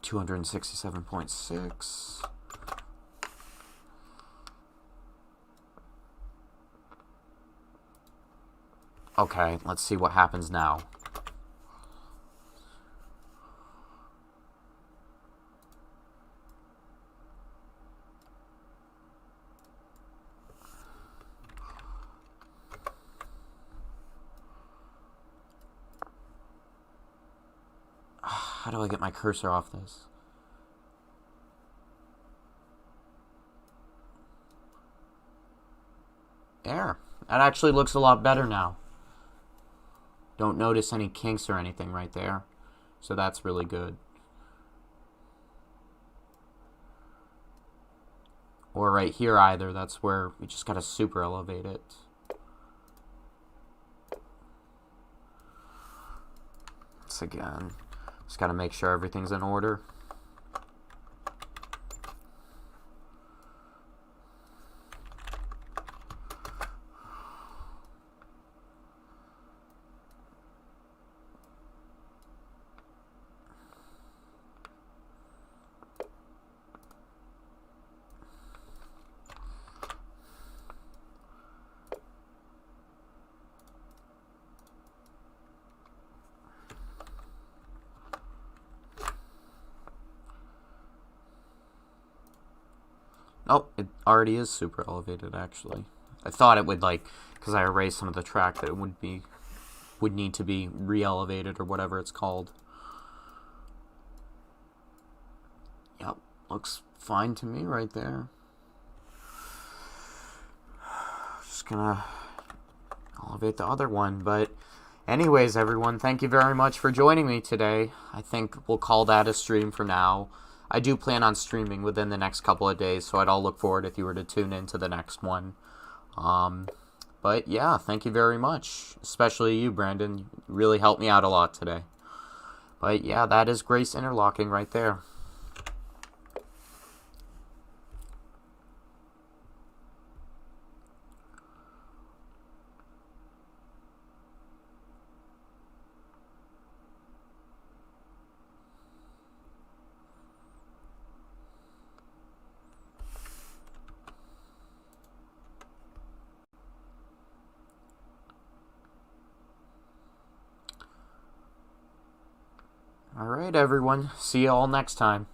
$267.6. Okay, let's see what happens now. How do I get my cursor off this? There. That actually looks a lot better now. Don't notice any kinks or anything right there. So that's really good. Or right here either. That's where we just gotta super elevate it. Once again, just gotta make sure everything's in order. Oh, it already is super elevated, actually. I thought it would, like, because I erased some of the track, that it would need to be re-elevated or whatever it's called. Yep, looks fine to me right there. Just gonna elevate the other one, but anyways, everyone, thank you very much for joining me today. I think we'll call that a stream for now. I do plan on streaming within the next couple of days, so I'd all look forward if you were to tune into the next one. But yeah, thank you very much, especially you, Brandon. You really helped me out a lot today. But yeah, that is Grace interlocking right there. Alright, everyone. See you all next time.